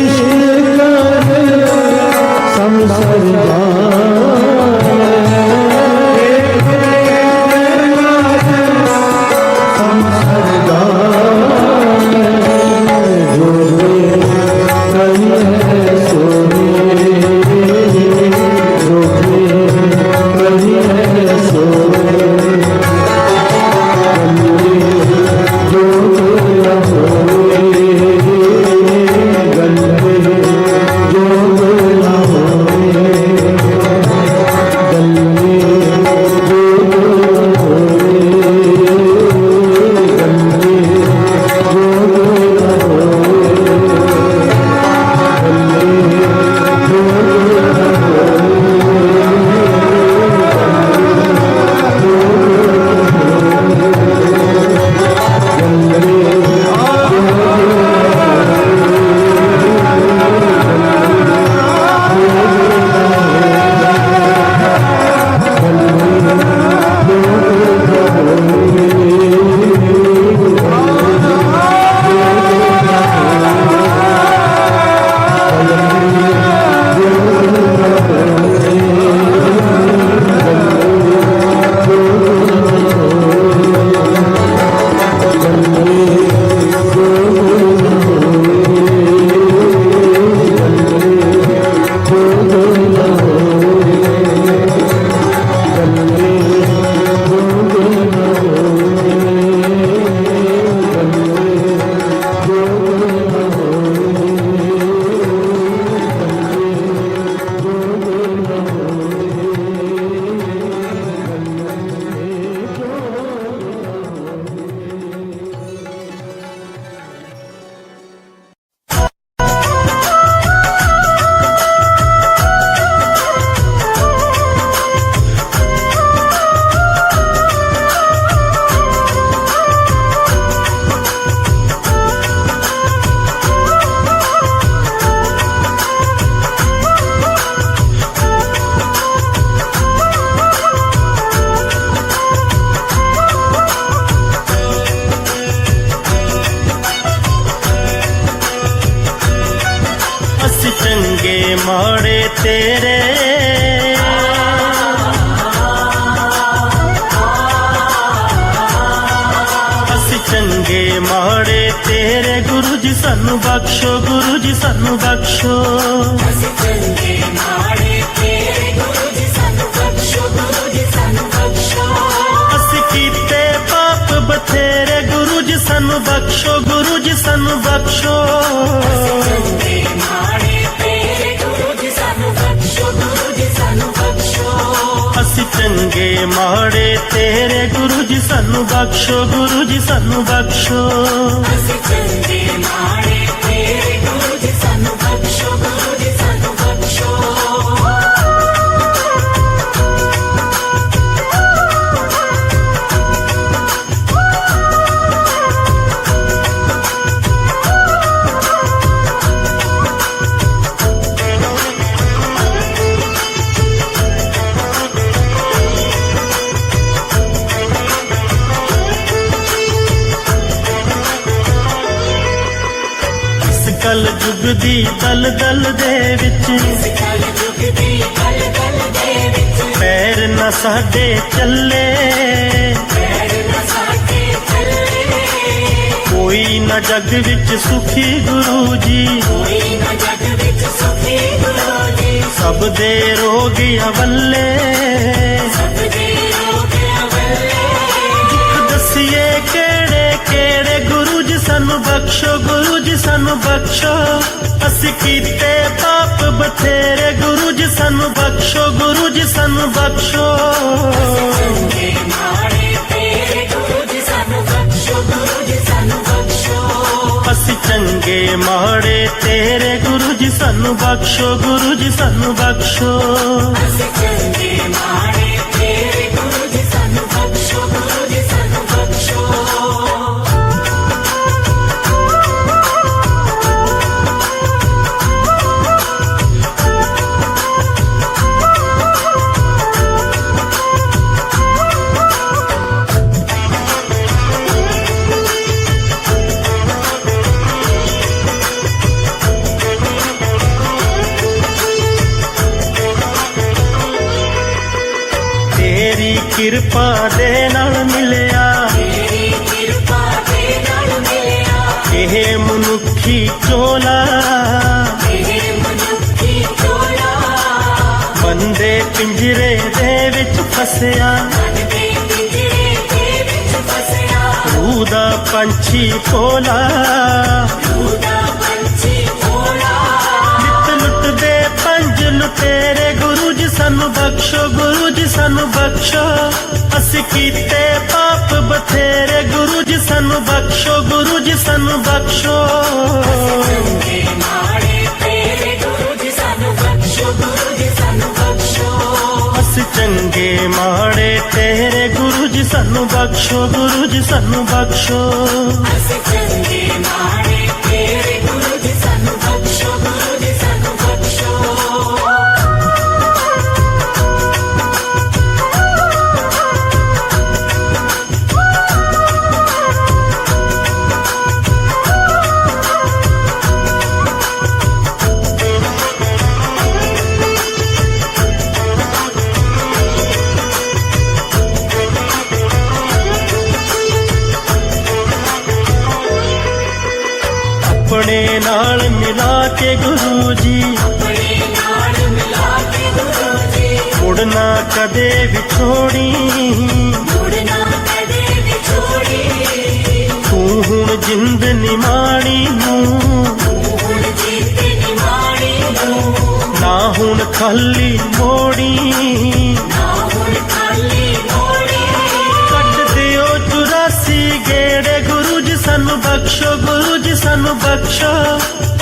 संसार जाने, एक संसार जाने, जो कहीं सोने, जो कहीं सोने, माड़े तेरे असी चंगे माड़े तेरे गुरु जी सानू बख्शो, गुरु जी सानू बख्शो। ਅਸੀਂ ਚੰਗੇ ਮਾੜੇ ਤੇਰੇ ਗੁਰੂ ਜੀ ਸਾਨੂੰ ਬਖਸ਼ੋ, ਗੁਰੂ ਜੀ ਸਾਨੂੰ ਬਖਸ਼ੋ। ਅਸੀਂ ਕੀਤੇ ਪਾਪ ਬਥੇਰੇ ਗੁਰੂ ਜੀ ਸਾਨੂੰ ਬਖਸ਼ੋ, ਗੁਰੂ ਜੀ ਸਾਨੂੰ ਬਖਸ਼ੋ। ਚੰਗੇ ਮਾੜੇ ਤੇਰੇ ਗੁਰੂ ਜੀ ਸਾਨੂੰ ਬਖਸ਼ੋ, ਗੁਰੂ ਜੀ ਸਾਨੂੰ ਬਖਸ਼ੋ। ਅਸੀਂ ਚੰਗੇ ਮਾੜੇ ਤੇਰੇ ਗੁਰੂ ਜੀ ਸਾਨੂੰ ਬਖਸ਼ੋ, ਗੁਰੂ ਜੀ ਸਾਨੂੰ ਬਖਸ਼ੋ। ਅਸੀਂ ਚੰਗੇ ਮਾੜੇ ਤੇਰੇ ਗੁਰੂ ਜੀ ਸਾਨੂੰ ਬਖਸ਼ੋ, ਗੁਰੂ ਜੀ ਸਾਨੂੰ ਬਖਸ਼ੋ। ਕਲ ਯੁਗ ਦੀ ਦਲਦਲ ਦੇ ਵਿੱਚ ਕਲ ਯੁਗ ਦੀ ਦਲਦਲ ਦੇ ਵਿੱਚ ਪੈਰ ਨਾ ਸਾਡੇ ਚੱਲੇ, ਪੈਰ ਨਾ ਸਾਡੇ ਚੱਲੇ। ਕੋਈ ਨਾ ਜਗ ਵਿੱਚ ਸੁਖੀ ਗੁਰੂ ਜੀ, ਕੋਈ ਨਾ ਜਗ ਵਿੱਚ ਸੁਖੀ ਗੁਰੂ ਜੀ। ਸਭ ਦੇ ਰੋਗ ਅਵੱਲੇ, ਸਭ ਦੇ ਰੋਗ ਅਵੱਲੇ। ਦੁੱਖ ਦਸੀਏ ਕਿਹੜੇ ਕਿਹੜੇ ਗੁਰੂ ਜੀ ਸਾਨੂੰ ਬਖਸ਼ੋ, ਗੁਰੂ ਜੀ ਸਾਨੂੰ ਬਖਸ਼ੋ। ਅਸੀਂ ਕੀਤੇ ਪਾਪ ਬਥੇਰੇ ਗੁਰੂ ਜੀ ਸਾਨੂੰ ਬਖਸ਼ੋ, ਗੁਰੂ ਜੀ ਸਾਨੂੰ ਬਖਸ਼ੋ। ਚੰਗੇ ਮਾੜੇ ਸਾਨੂੰ ਬਖਸ਼ੋ ਗੁਰੂ ਜੀ ਸਾਨੂੰ ਬਖਸ਼ੋ ਅਸੀਂ ਚੰਗੇ ਮਾੜੇ ਤੇਰੇ ਗੁਰੂ ਜੀ ਸਾਨੂੰ ਬਖਸ਼ੋ ਗੁਰੂ ਜੀ ਸਾਨੂੰ ਬਖਸ਼ੋ ਅਸੀਂ ਚੰਗੇ ਮਾੜੇ ਤੇਰੇ ਗੁਰੂ ਜੀ ਸਾਨੂੰ ਬਖਸ਼ੋ ਗੁਰੂ ਜੀ ਸਾਨੂੰ ਬਖਸ਼ੋ ਤੇਰੀ ਕਿਰਪਾ ਦੇ ਨਾਲ ਮਿਲਿਆ ਤੇਰੀ ਕਿਰਪਾ ਦੇ ਨਾਲ ਮਿਲਿਆ ਇਹ ਮਨੁੱਖੀ ਝੋਲਾ ਇਹ ਮਨੁੱਖੀ ਝੋਲਾ ਬੰਦੇ ਪਿੰਜਰੇ ਦੇ ਵਿੱਚ ਫਸਿਆ ਮਨ ਦੇ ਪਿੰਜਰੇ ਦੇ ਵਿੱਚ ਫਸਿਆ ਰੂਹ ਦਾ ਪੰਛੀ ਭੋਲਾ ਰੂਹ ਦਾ ਪੰਛੀ ਭੋਲਾ ਨਿਤ ਲੁੱਟਦੇ ਪੰਜ ਲੁਟੇਰੇ ਗੁਰੂ ਜੀ ਸਾਨੂੰ ਬਖਸ਼ੋ ਗੁਰੂ ਜੀ ਸਾਨੂੰ ਬਖਸ਼ੋ ਅਸੀਂ ਕੀਤੇ ਪਾਪ ਬਥੇਰੇ ਗੁਰੂ ਜੀ ਸਾਨੂੰ ਬਖਸ਼ੋ ਗੁਰੂ ਜੀ ਸਾਨੂੰ ਬਖਸ਼ੋ ਚੰਗੇ ਮਾੜੇ ਤੇਰੇ ਗੁਰੂ ਜੀ ਸਾਨੂੰ ਬਖਸ਼ੋ ਗੁਰੂ ਜੀ ਸਾਨੂੰ ਬਖਸ਼ੋ ਅਸੀਂ ਚੰਗੇ ਮਾੜੇ ਤੇਰੇ ਗੁਰੂ ਜੀ ਸਾਨੂੰ ਬਖਸ਼ੋ ਗੁਰੂ ਜੀ ਸਾਨੂੰ ਬਖਸ਼ੋ ਅਸੀਂ ਚੰਗੇ ਮਾੜੇ ਤੇਰੇ ਗੁਰੂ ਜੀ ਸਾਨੂੰ ਬਖਸ਼ੋ ਗੁਰੂ ਜੀ ਸਾਨੂੰ ਬਖਸ਼ੋ ਆਪਣੇ ਨਾਲ ਮਿਲਾ ਕੇ ਗੁਰੂ ਜੀ ਆਪਣੇ ਨਾਲ ਮਿਲਾ ਕੇ ਗੁਰੂ ਜੀ ਮੁੜਨਾ ਕਦੇ ਵਿਛੋੜੀ ਮੁੜਨਾ ਕਦੇ ਵਿਛੋੜੀ ਤੂੰ ਹੁਣ ਜਿੰਦ ਨਿਮਾਣੀ ਨੂੰ ਹੁਣ ਜੀਤ ਨਿਮਾਣੀ ਨੂੰ ਨਾ ਹੁਣ ਖਾਲੀ ਮੋੜੀ ਨਾ ਹੁਣ ਖਾਲੀ ਮੋੜੀ ਕੱਢ ਦਿਓ 84 ਗੇੜੇ ਗੁਰੂ ਜੀ ਸਾਨੂੰ ਬਖਸ਼ੋ ਗੁਰੂ ਜੀ ਸਾਨੂੰ ਬਖਸ਼ੋ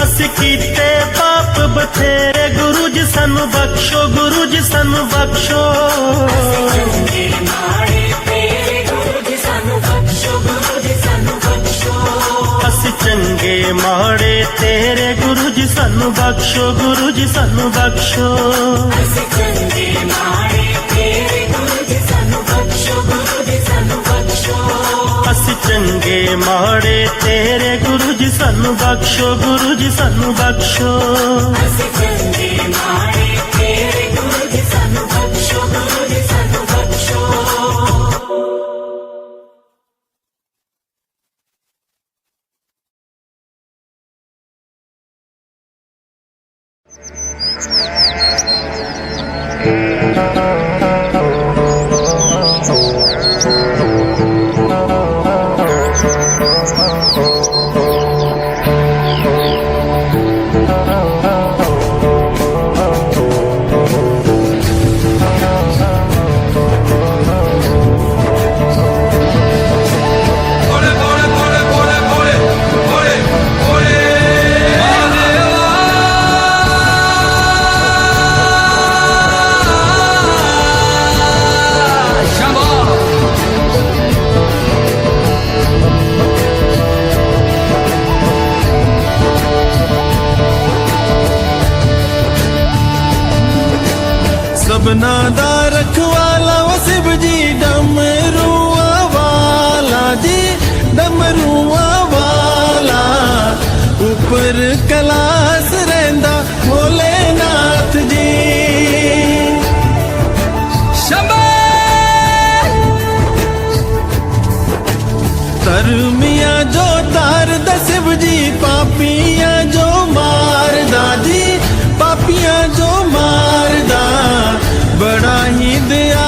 ਅਸੀਂ ਕੀਤੇ ਪਾਪ ਬਥੇਰੇ ਗੁਰੂ ਜੀ ਸਾਨੂੰ ਬਖਸ਼ੋ ਗੁਰੂ ਜੀ ਸਾਨੂੰ ਬਖਸ਼ੋ ਚੰਗੇ ਮਾੜੇ ਤੇਰੇ ਗੁਰੂ ਜੀ ਸਾਨੂੰ ਬਖਸ਼ੋ ਗੁਰੂ ਜੀ ਸਾਨੂੰ ਬਖਸ਼ੋ ਅਸੀਂ ਚੰਗੇ ਮਾੜੇ ਤੇਰੇ ਗੁਰੂ ਜੀ ਸਾਨੂੰ ਬਖਸ਼ੋ ਗੁਰੂ ਜੀ ਸਾਨੂੰ ਬਖਸ਼ੋ ਅਸੀਂ ਚੰਗੇ ਮਾੜੇ ਤੇਰੇ ਗੁਰੂ ਜੀ ਸਾਨੂੰ ਬਖਸ਼ੋ ਗੁਰੂ ਜੀ ਸਾਨੂੰ ਬਖਸ਼ੋ ਅਸੀਂ ਚੰਗੇ ਮਾੜੇ ਤੇਰੇ ਗੁਰੂ ਜੀ ਸਾਨੂੰ ਬਖਸ਼ੋ ਗੁਰੂ ਜੀ ਸਾਨੂੰ ਬਖਸ਼ੋ ਅਸੀਂ ਚੰਗੇ ਮਾੜੇ ਤੇਰੇ ਗੁਰੂ ਜੀ ਸਾਨੂੰ ਬਖਸ਼ੋ ਗੁਰੂ ਜੀ ਸਾਨੂੰ ਬਖਸ਼ੋ सबना दा रखवाला वो शिव जी डमरुआ वाला जी डमरुआ वाला ऊपर कैलाश रहिंदा भोलेनाथ जी धर्मिया जो तार दा शिव जी पापिया जो मारदा जी पापिया जो मारदा बड़ा ही दया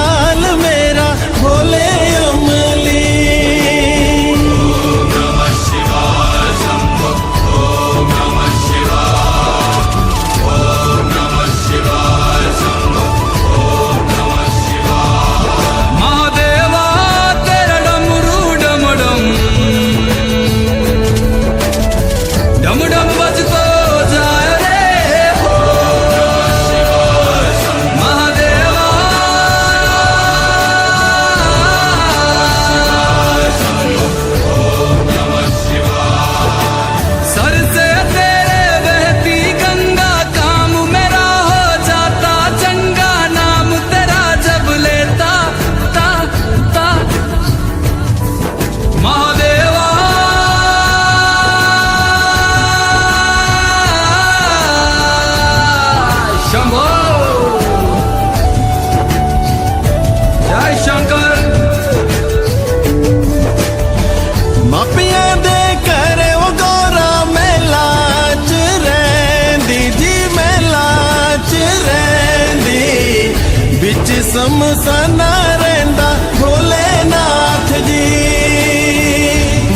ਸਮਸਾਨਾ ਰਹਿੰਦਾ ਭੋਲੇਨਾਥ ਜੀ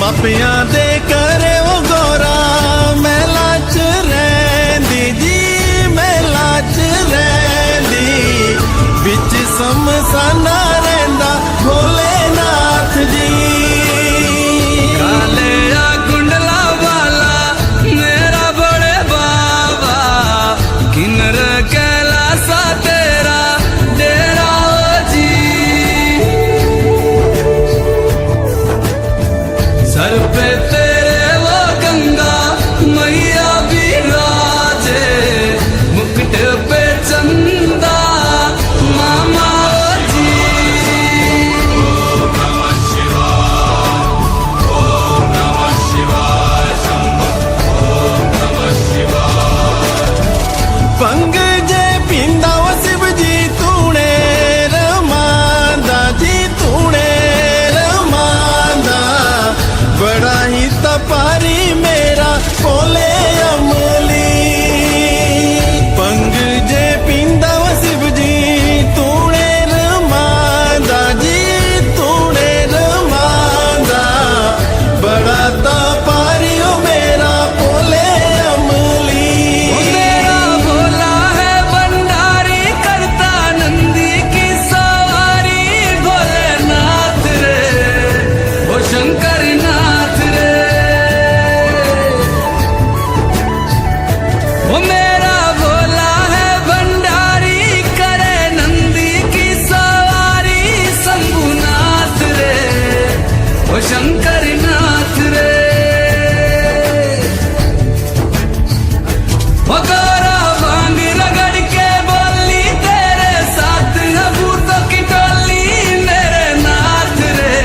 ਮਾਪਿਆਂ ਦੇ ਘਰੇ ਉਹ ਗੋਰਾ ਮਹਿਲਾਂ 'ਚ ਰਹਿੰਦੀ ਜੀ ਮਹਿਲਾਂ 'ਚ ਰਹਿੰਦੀ ਵਿੱਚ ਸਮਸਾਨਾ ਰਹਿੰਦਾ ਭੋਲੇਨਾਥ ਜੀ कालिया कुंडला वाला मेरा बड़े बाबा किन्नर कैलासा तेरा डेरा हो जी सर पे तेरे वो गंगा मैया विराजे मुकुट पे चंदा मामा हो जी ਭੰਗ ਜੇ ਪੀਂਦਾ ਵਾ ਸ਼ਿਵ ਜੀ ਤੂਣੇ ਰਮਾਂਦਾ ਜੀ ਤੂਣੇ ਰਮਾਂਦਾ ਬੜਾ ਹੀ ਤਪਾਰੀ ਮੇਰਾ ਭੋਲੇ ਅਮਲੀ ਭੰਗ ਜੇ ਪੀਂਦਾ ਵਾ ਸ਼ਿਵ ਜੀ ਤੂਣੇ ਰਮਾਂਦਾ ਜੀ ਤੂਣੇ ਰਮਾਂਦਾ ਬੜਾ ਤਪਾਰੀ ਓ ਮੇਰਾ ਭੋਲੇ ਅਮਲੀ मेरा भोला है भंडारी करता नंदी की सवारी भोलेनाथ रे ओ शंकर नाथ रे ओ मेरा भोला है भंडारी करे नंदी की सवारी शंभुनाथ रे ओ शंकर नाथ रे गौरा भांग रगड़ के बोली तेरे साथ है भूतों की टोली मेरे नाथ रे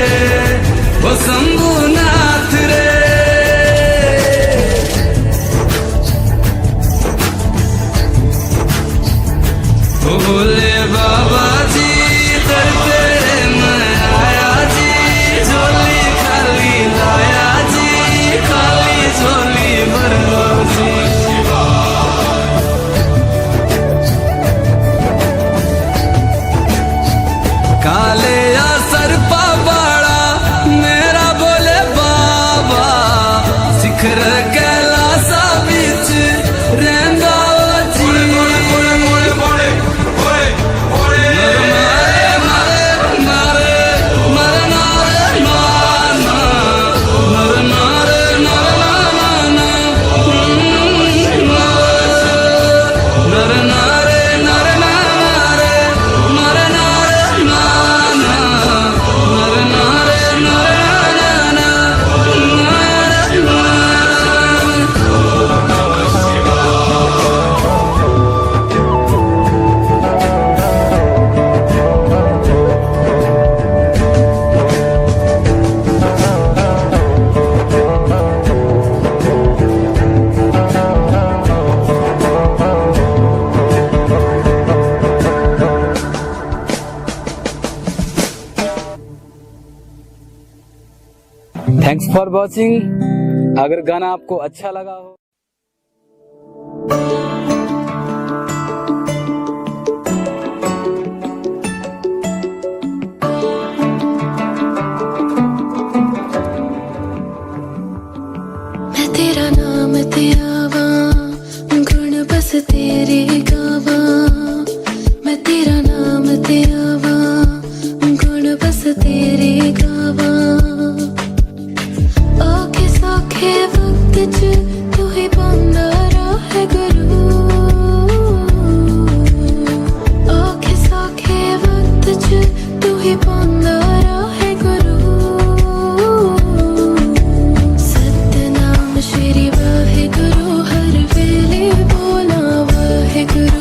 ओ शंभुनाथ रे ओ बोले बाबा जी दर तेरे मैं आया जी झोली खाली लाया जी खाली झोली भर लो जी काले या सरपा बाड़ा मेरा बोले बाबा शिखर कैलासा बिच रहंदा ओ जी थैंक्स फॉर वॉचिंग। अगर गाना आपको अच्छा लगा हो मैं तेरा नाम ते आवा गुण बस तेरे गावा मैं तेरा नाम ते आवा गुण बस तेरे गावा औखे सौखे वक्त च तू ही बंदा है गुरु औखे सौखे वक्त च तू ही बंदा है गुरु सतनाम श्री वाहे गुरु हर वेले बोला वाहे गुरु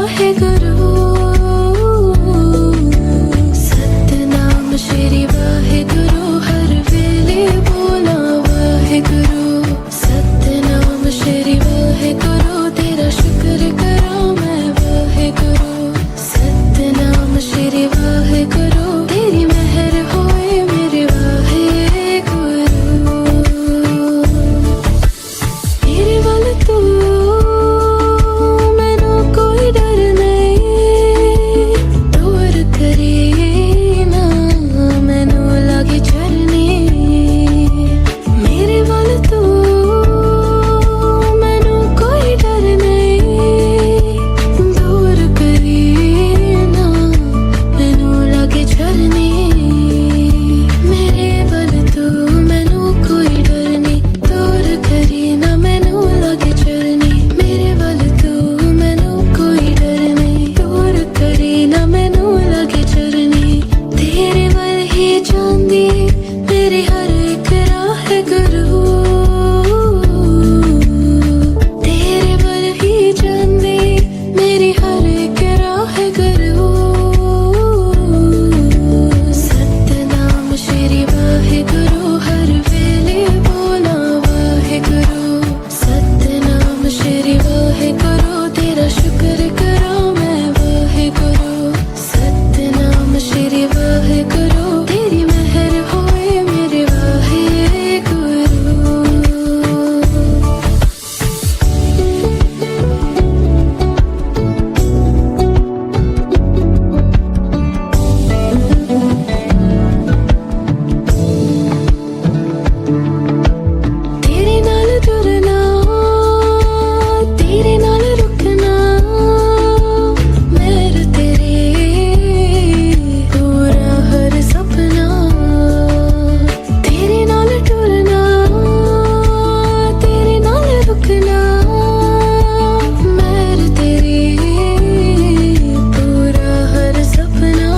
वाहेगुरु सतनाम श्री वाहेगुरु हर वेले बोला वाहेगुरु सतनाम श्री वाहेगुरु तेरा शुक्र करा मैं वाहेगुरु सतनाम श्री वाहेगुरु तेरी मेहर होए मेरे वाहेगुरु तेरे वल तू मैनू कोई डर नहीं दूर करे ना मैनू लागे चरने मेरे वल तू मैनू कोई डर नहीं दूर करे ना मैनू लागे चरने मेरे वल तू मैनू कोई डर नहीं दूर करे ना मैनू लागे चरने मेरे वल तू मैनू कोई डर नहीं दूर करे ना मैनू लागे चरने तेरे वल ही जांदी मेरी हर एक राह गुरु तेरे वल ही जांदी मेरी हर एक राह गुरु सतनाम श्री वाहेगुरु हर वेले बोला वाहेगुरु सतनाम श्री वाहेगुरु तेरा शुक्र करा मैं वाहेगुरु सतनाम श्री वाहेगुरु तेरी मेहर होए मेरे वाहेगुरु तेरे नाल टुरना तेरे नाल रुकना मेरे तेरे पूरा हर सपना तेरे नाल टुरना तेरे नाल रुकना मेरे तेरे पूरा हर सपना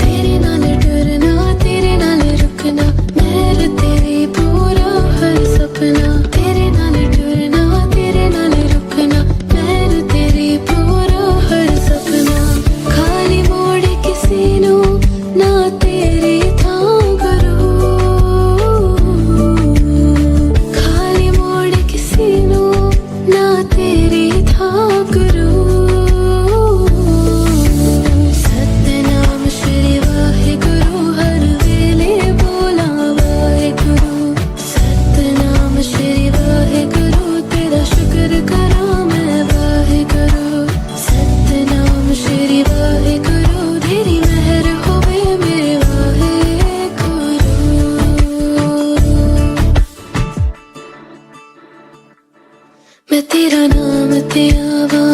तेरे नाल टुरना तेरे नाल रुकना मेरे तेरे पूरा हर सपना तेरे नाल टुरना तेरे नाल रुकना मेरे तेरे पूरा हर सपना खाली मोड़ किसी नू ना तेरी थां गुरु खाली मोड़ किसी नू ना तेरी थां गुरु सतनाम श्री वाहेगुरु हर वेले बोला वाहेगुरु सतनाम श्री वाहेगुरु तेरा शुक्र करा मैं वाहेगुरु सतनाम श्री वाहेगुरु तेरी मेहर होवे मेरे वाहेगुरु मैं तेरा नाम ते आवा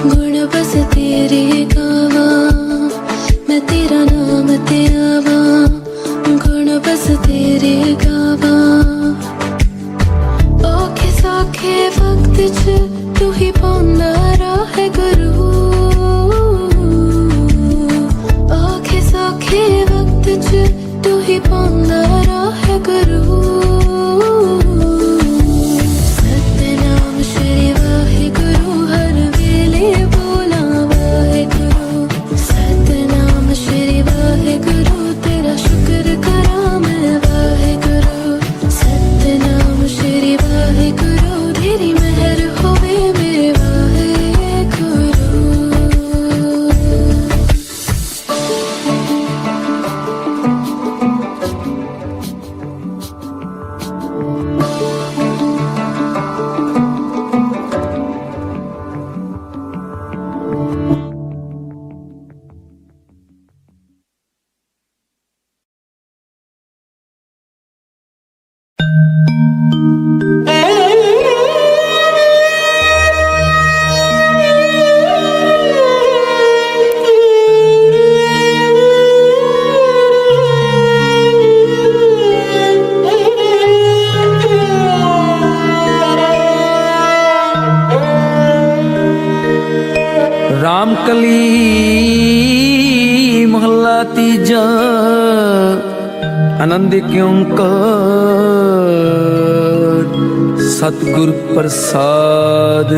गुण बस तेरे गावा मैं तेरा नाम ते आवा गुण बस तेरे गावा औखे सौखे वक्त च तू ही पांदा राह गुरु औखे सौखे वक्त च तू ही पांदा राह गुरु सतनाम श्री वाहेगुरु हर वेले बोला वाहेगुरु सतनाम श्री वाहेगुरु तेरा शुक्र करा मैं वाहेगुरु सतनाम श्री वाहेगुरु तेरी मेहर होवे मेरे वाहेगुरु रामकली मोहल्ला तीजा आनंद क्यों कर सतगुर प्रसाद।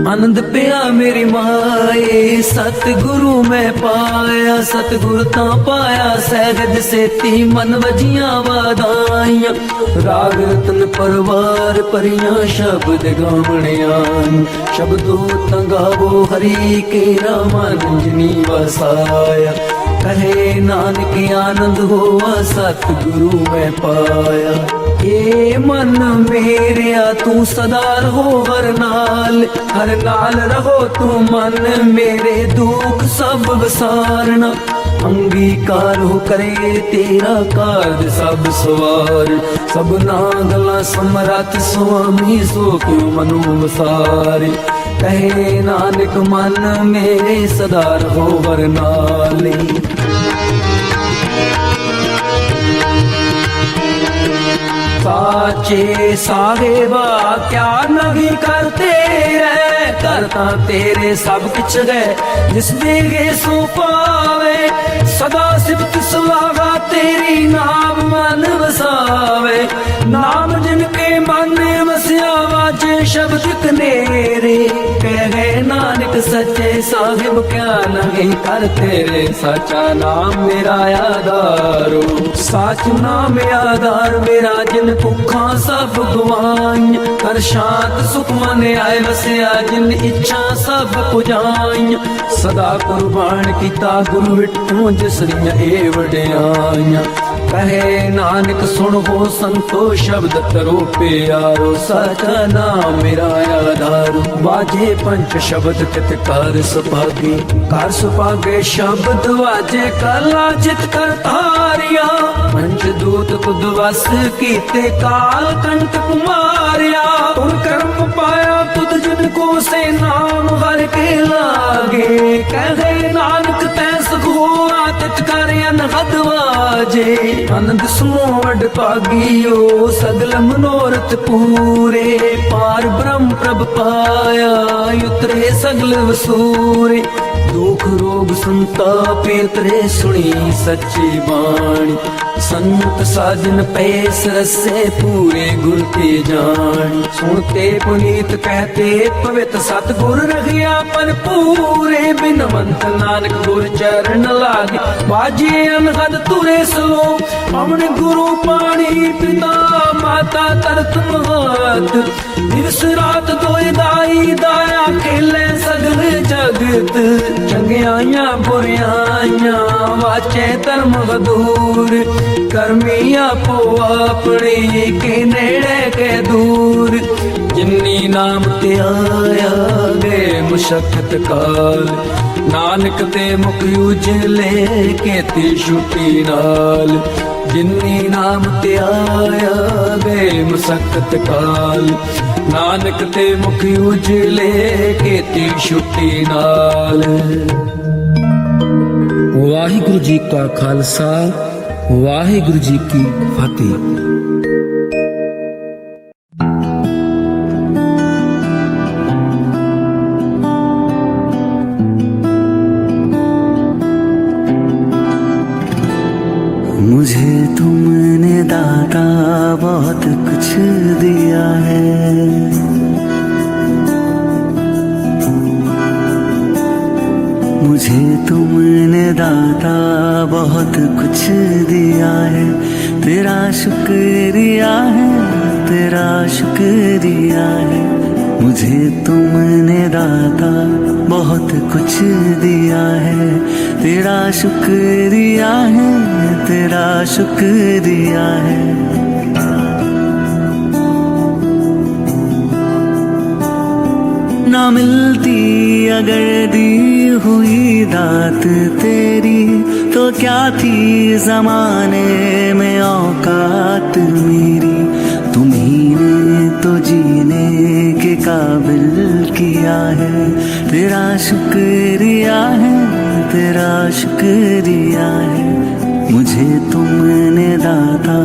आनंद पिया मेरी माए सतगुरु मैं पाया, सतगुर तां पाया सहज सेती मन वजियां वादाइयां। राग रतन परवार परियां शब्द गावणियां, शब्दो तां गावो हरि केरा मन जिनी वसाया। कहे नानक आनंद होवा सतगुरु मैं पाया। ये मन मेरिया तू सदा रहो हर नाल रहो तू मन मेरे दुख सब विसारना। अंगीकार हो करे तेरा कार्य सब सवार, सब नागला समरथ स्वामी सो क्यों मनु वसारे। कहे नानक मन मेरे सदा रहो हर नाले। साचे साहेबा क्या नहीं करते रहे, करता तेरे सब कुछ गए जिस देगे सो पावे। सदा सिफत सलाहा तेरी नाम मन वसावे, नाम जिनके मन वसिया वाजे शब्द कनेरे। कहे नानक सच्चे साहिब क्या नहीं करते रे, सच्चा नाम मेरा आधारो। सच नाम आधार मेरा जिन भुखा सब गवाई, कर शांत सुख मन आए वसिया जिन इच्छा सब पुजाई। सदा कुर्बान किता गुरु विठू जिसरियां ए वडियाइयां। कहे नानक सुन हो संतो शब्द करो प्यारो, सचा नाम मेरा आधार। वाजे पंच शब्द चित कार सुभागे, कार सुभागे शब्द वाजे कला जित कर तारिया। पंच दूत तुद वस कीते काल कंठ कुमारिया। तुम कर्म पाया तुद जिनको से नाम हर के लागे। कहे नानक तै सुख होआ तित कर अनहद वाजे। आनंद सुनो वड भागियो सगल मनोरथ पूरे। पार ब्रह्म प्रभ पाया उतरे सगल वसूरे। दुख रोग संताप उतरे सुनी सच्ची बाणी। संत साजन पैस रसे पूरे गुर के जान। सुनते पुनीत कहते पवित सतगुर रहिया पर पूरे। बिनवंत नानक गुर चरण लागे बाजे अनहद तुरे सलो। अमन गुरु पाणी पिता माता तरत महत। दिवस रात दोए दाई दाया खेले सगल जगत। चंगियाइयां बुरियाइयां वाचे धर्म दूर। कर्मिया पो अपने के नेड़े के दूर। जिन्नी नाम ते आया गए मुशक्कत काल। नानक ते मुख उजले केती छुट्टी नाल। जिन्नी नाम ते आया गए मुशक्कत काल। नानक ते मुख उजले केती छुट्टी नाल। वाहिगुरु जी का खालसा वाहिगुरु जी की फतेह। मुझे तुमने दाता बहुत कुछ दिया है। मुझे तुमने दाता बहुत कुछ दिया है। तेरा शुक्रिया है, तेरा शुक्रिया है। मुझे तुमने दाता बहुत कुछ दिया है। तेरा शुक्रिया है, तेरा शुक्रिया है। ना मिलती अगर दी हुई दात तेरी, तो क्या थी जमाने में औकात मेरी। तुम्ही ने तो जीने के काबिल किया है। तेरा शुक्रिया है, तेरा शुक्रिया है। मुझे तुमने दाता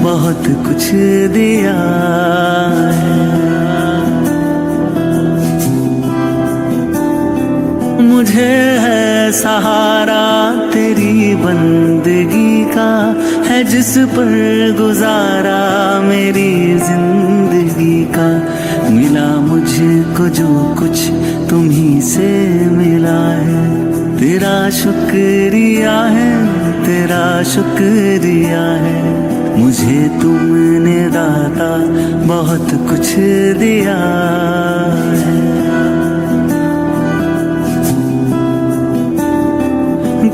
बहुत कुछ दिया है। मुझे है सहारा तेरी बंदगी का, है जिस पर गुजारा मेरी जिंदगी का, मिला मुझको जो कुछ तुम्ही से मिला है। तेरा शुक्रिया है, तेरा शुक्रिया है, मुझे तुमने दाता बहुत कुछ दिया है।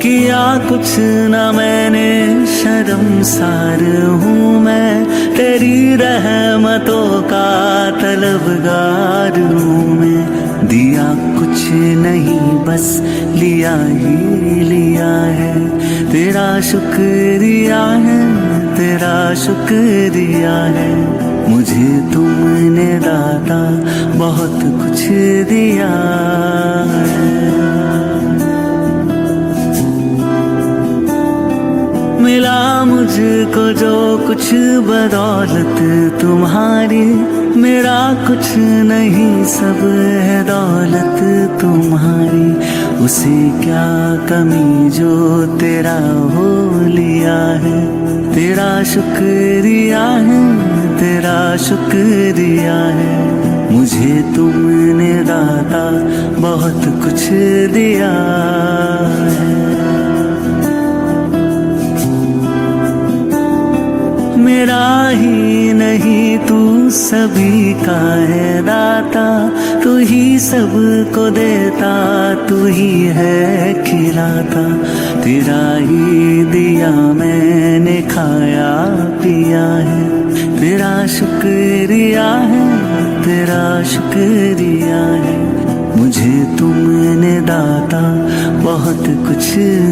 किया कुछ न मैंने, शर्मसार हूँ मैं, तेरी रहमतों का तलबगार हूँ मैं। दिया कुछ नहीं बस लिया ही लिया है। तेरा शुक्रिया है, तेरा शुक्रिया है, मुझे तुमने दाता बहुत कुछ दिया है। मिला मुझको जो कुछ बदौलत तुम्हारी, मेरा कुछ नहीं सब है दौलत तुम्हारी। उसे क्या कमी जो तेरा हो लिया है। तेरा शुक्रिया है, तेरा शुक्रिया है, मुझे तुमने दाता बहुत कुछ दिया है। मेरा ही नहीं तू सभी का है दाता, तू ही सबको देता, तू ही है खिलाता। तेरा ही दिया मैंने खाया पिया है। तेरा शुक्रिया है, तेरा शुक्रिया है, मुझे तुमने दाता बहुत कुछ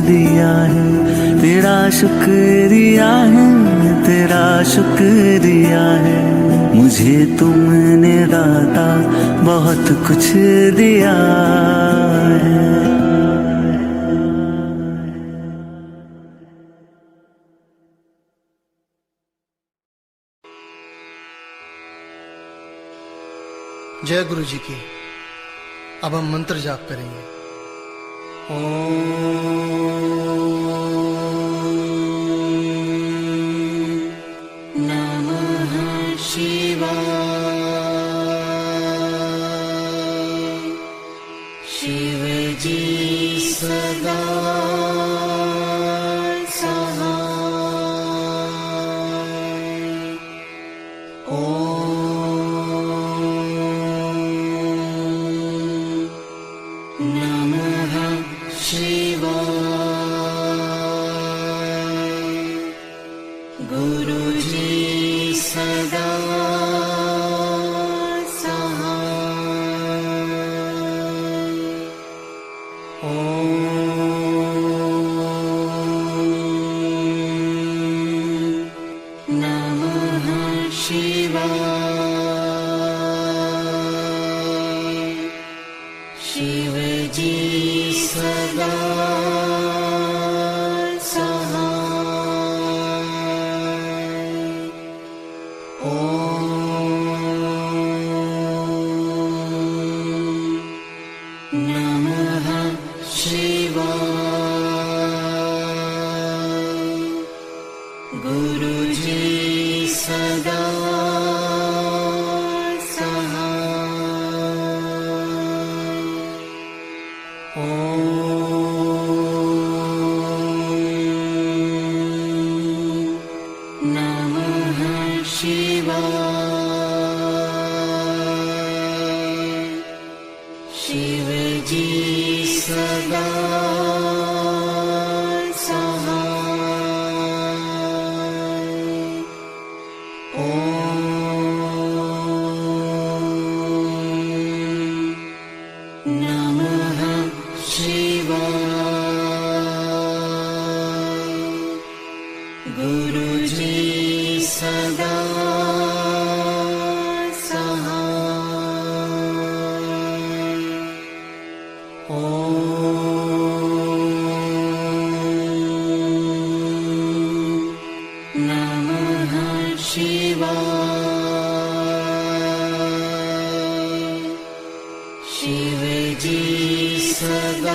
दिया है। तेरा शुक्रिया है, तेरा शुक्रिया है, मुझे तुमने दाता बहुत कुछ दिया है। जय गुरु जी की। अब हम मंत्र जाप करेंगे। नमः शिवाय। शिव जी सदा शिव जी सदा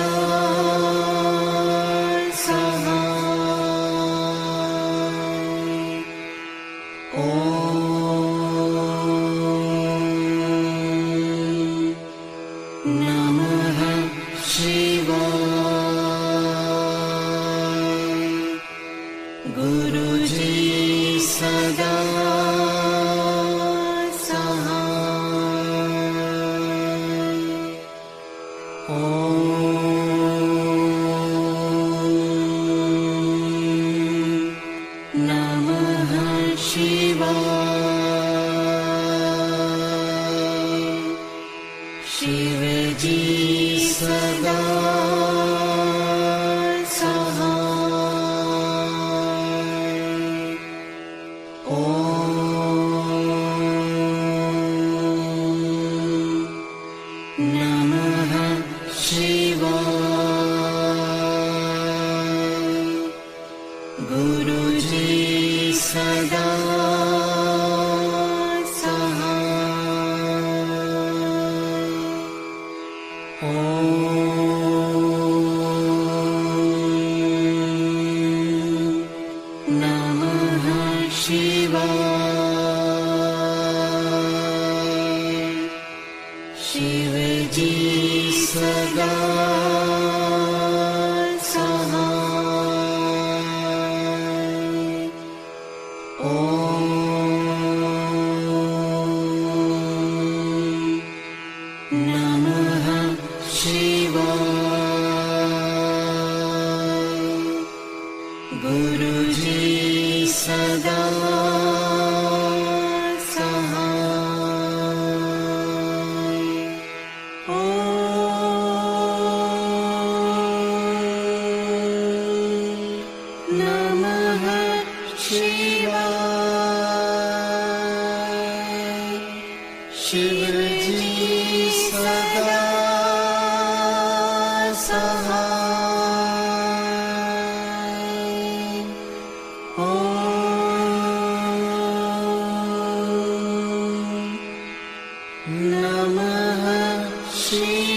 शिव जी सदा सहाय। नमः शिवाय। गुरुजी सदा नमः शिवाय। शिव जी सदा सहाय। नमः शिवाय। गुरुजी सदा सहाय। नमः शिवाय। शिव जी सदा सहाय। नमः शिवाय।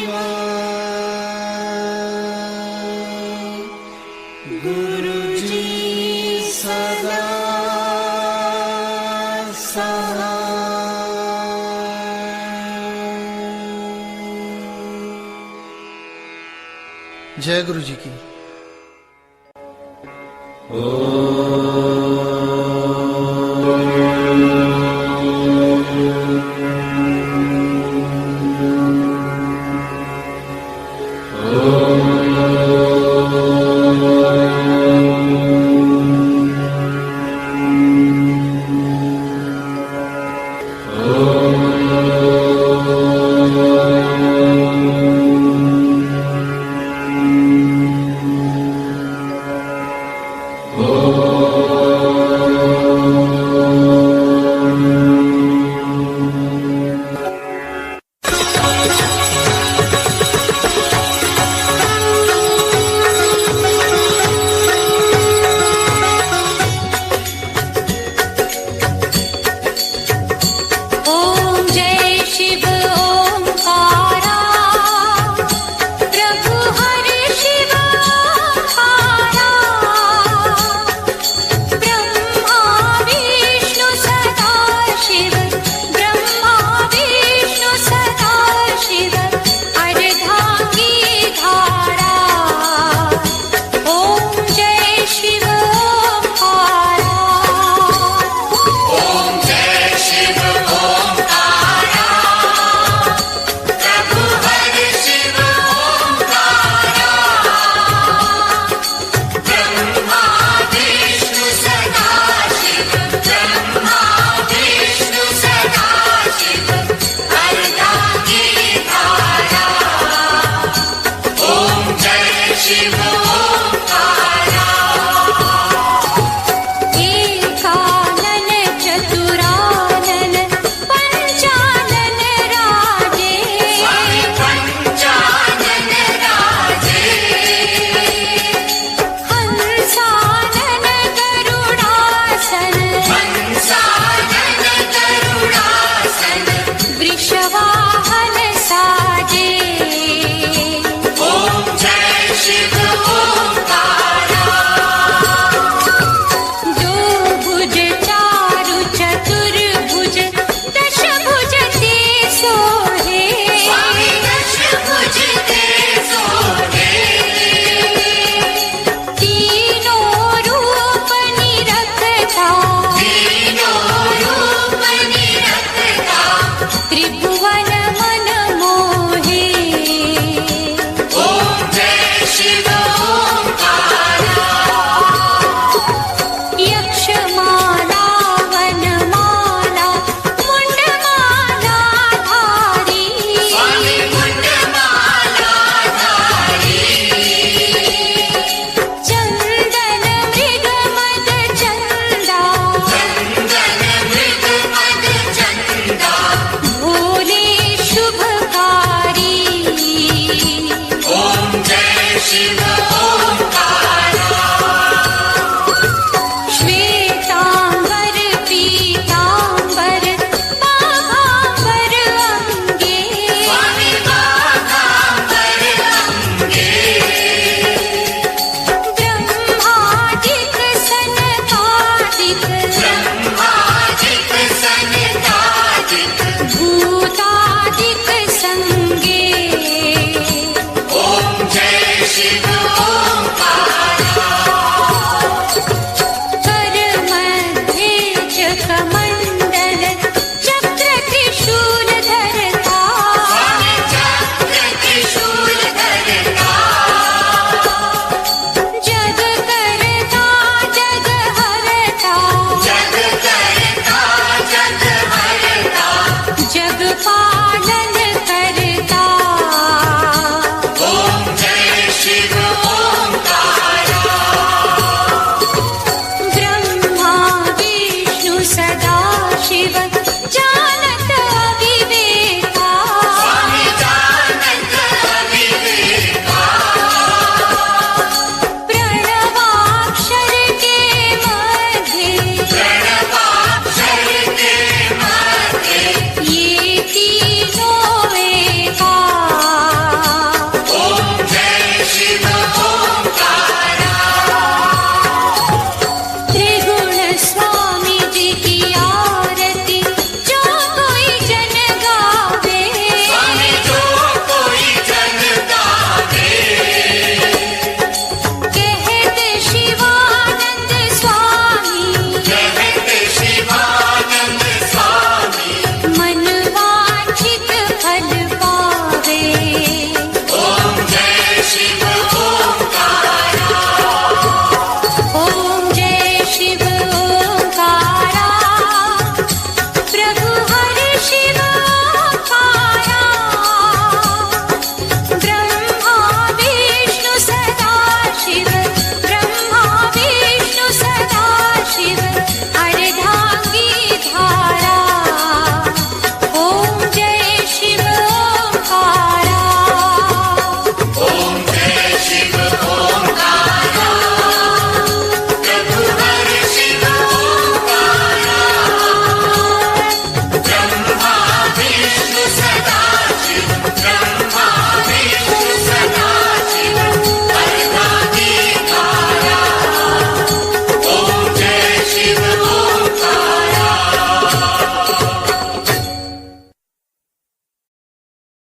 गुरुजी सदा सहाय। जय गुरु जी की। ओम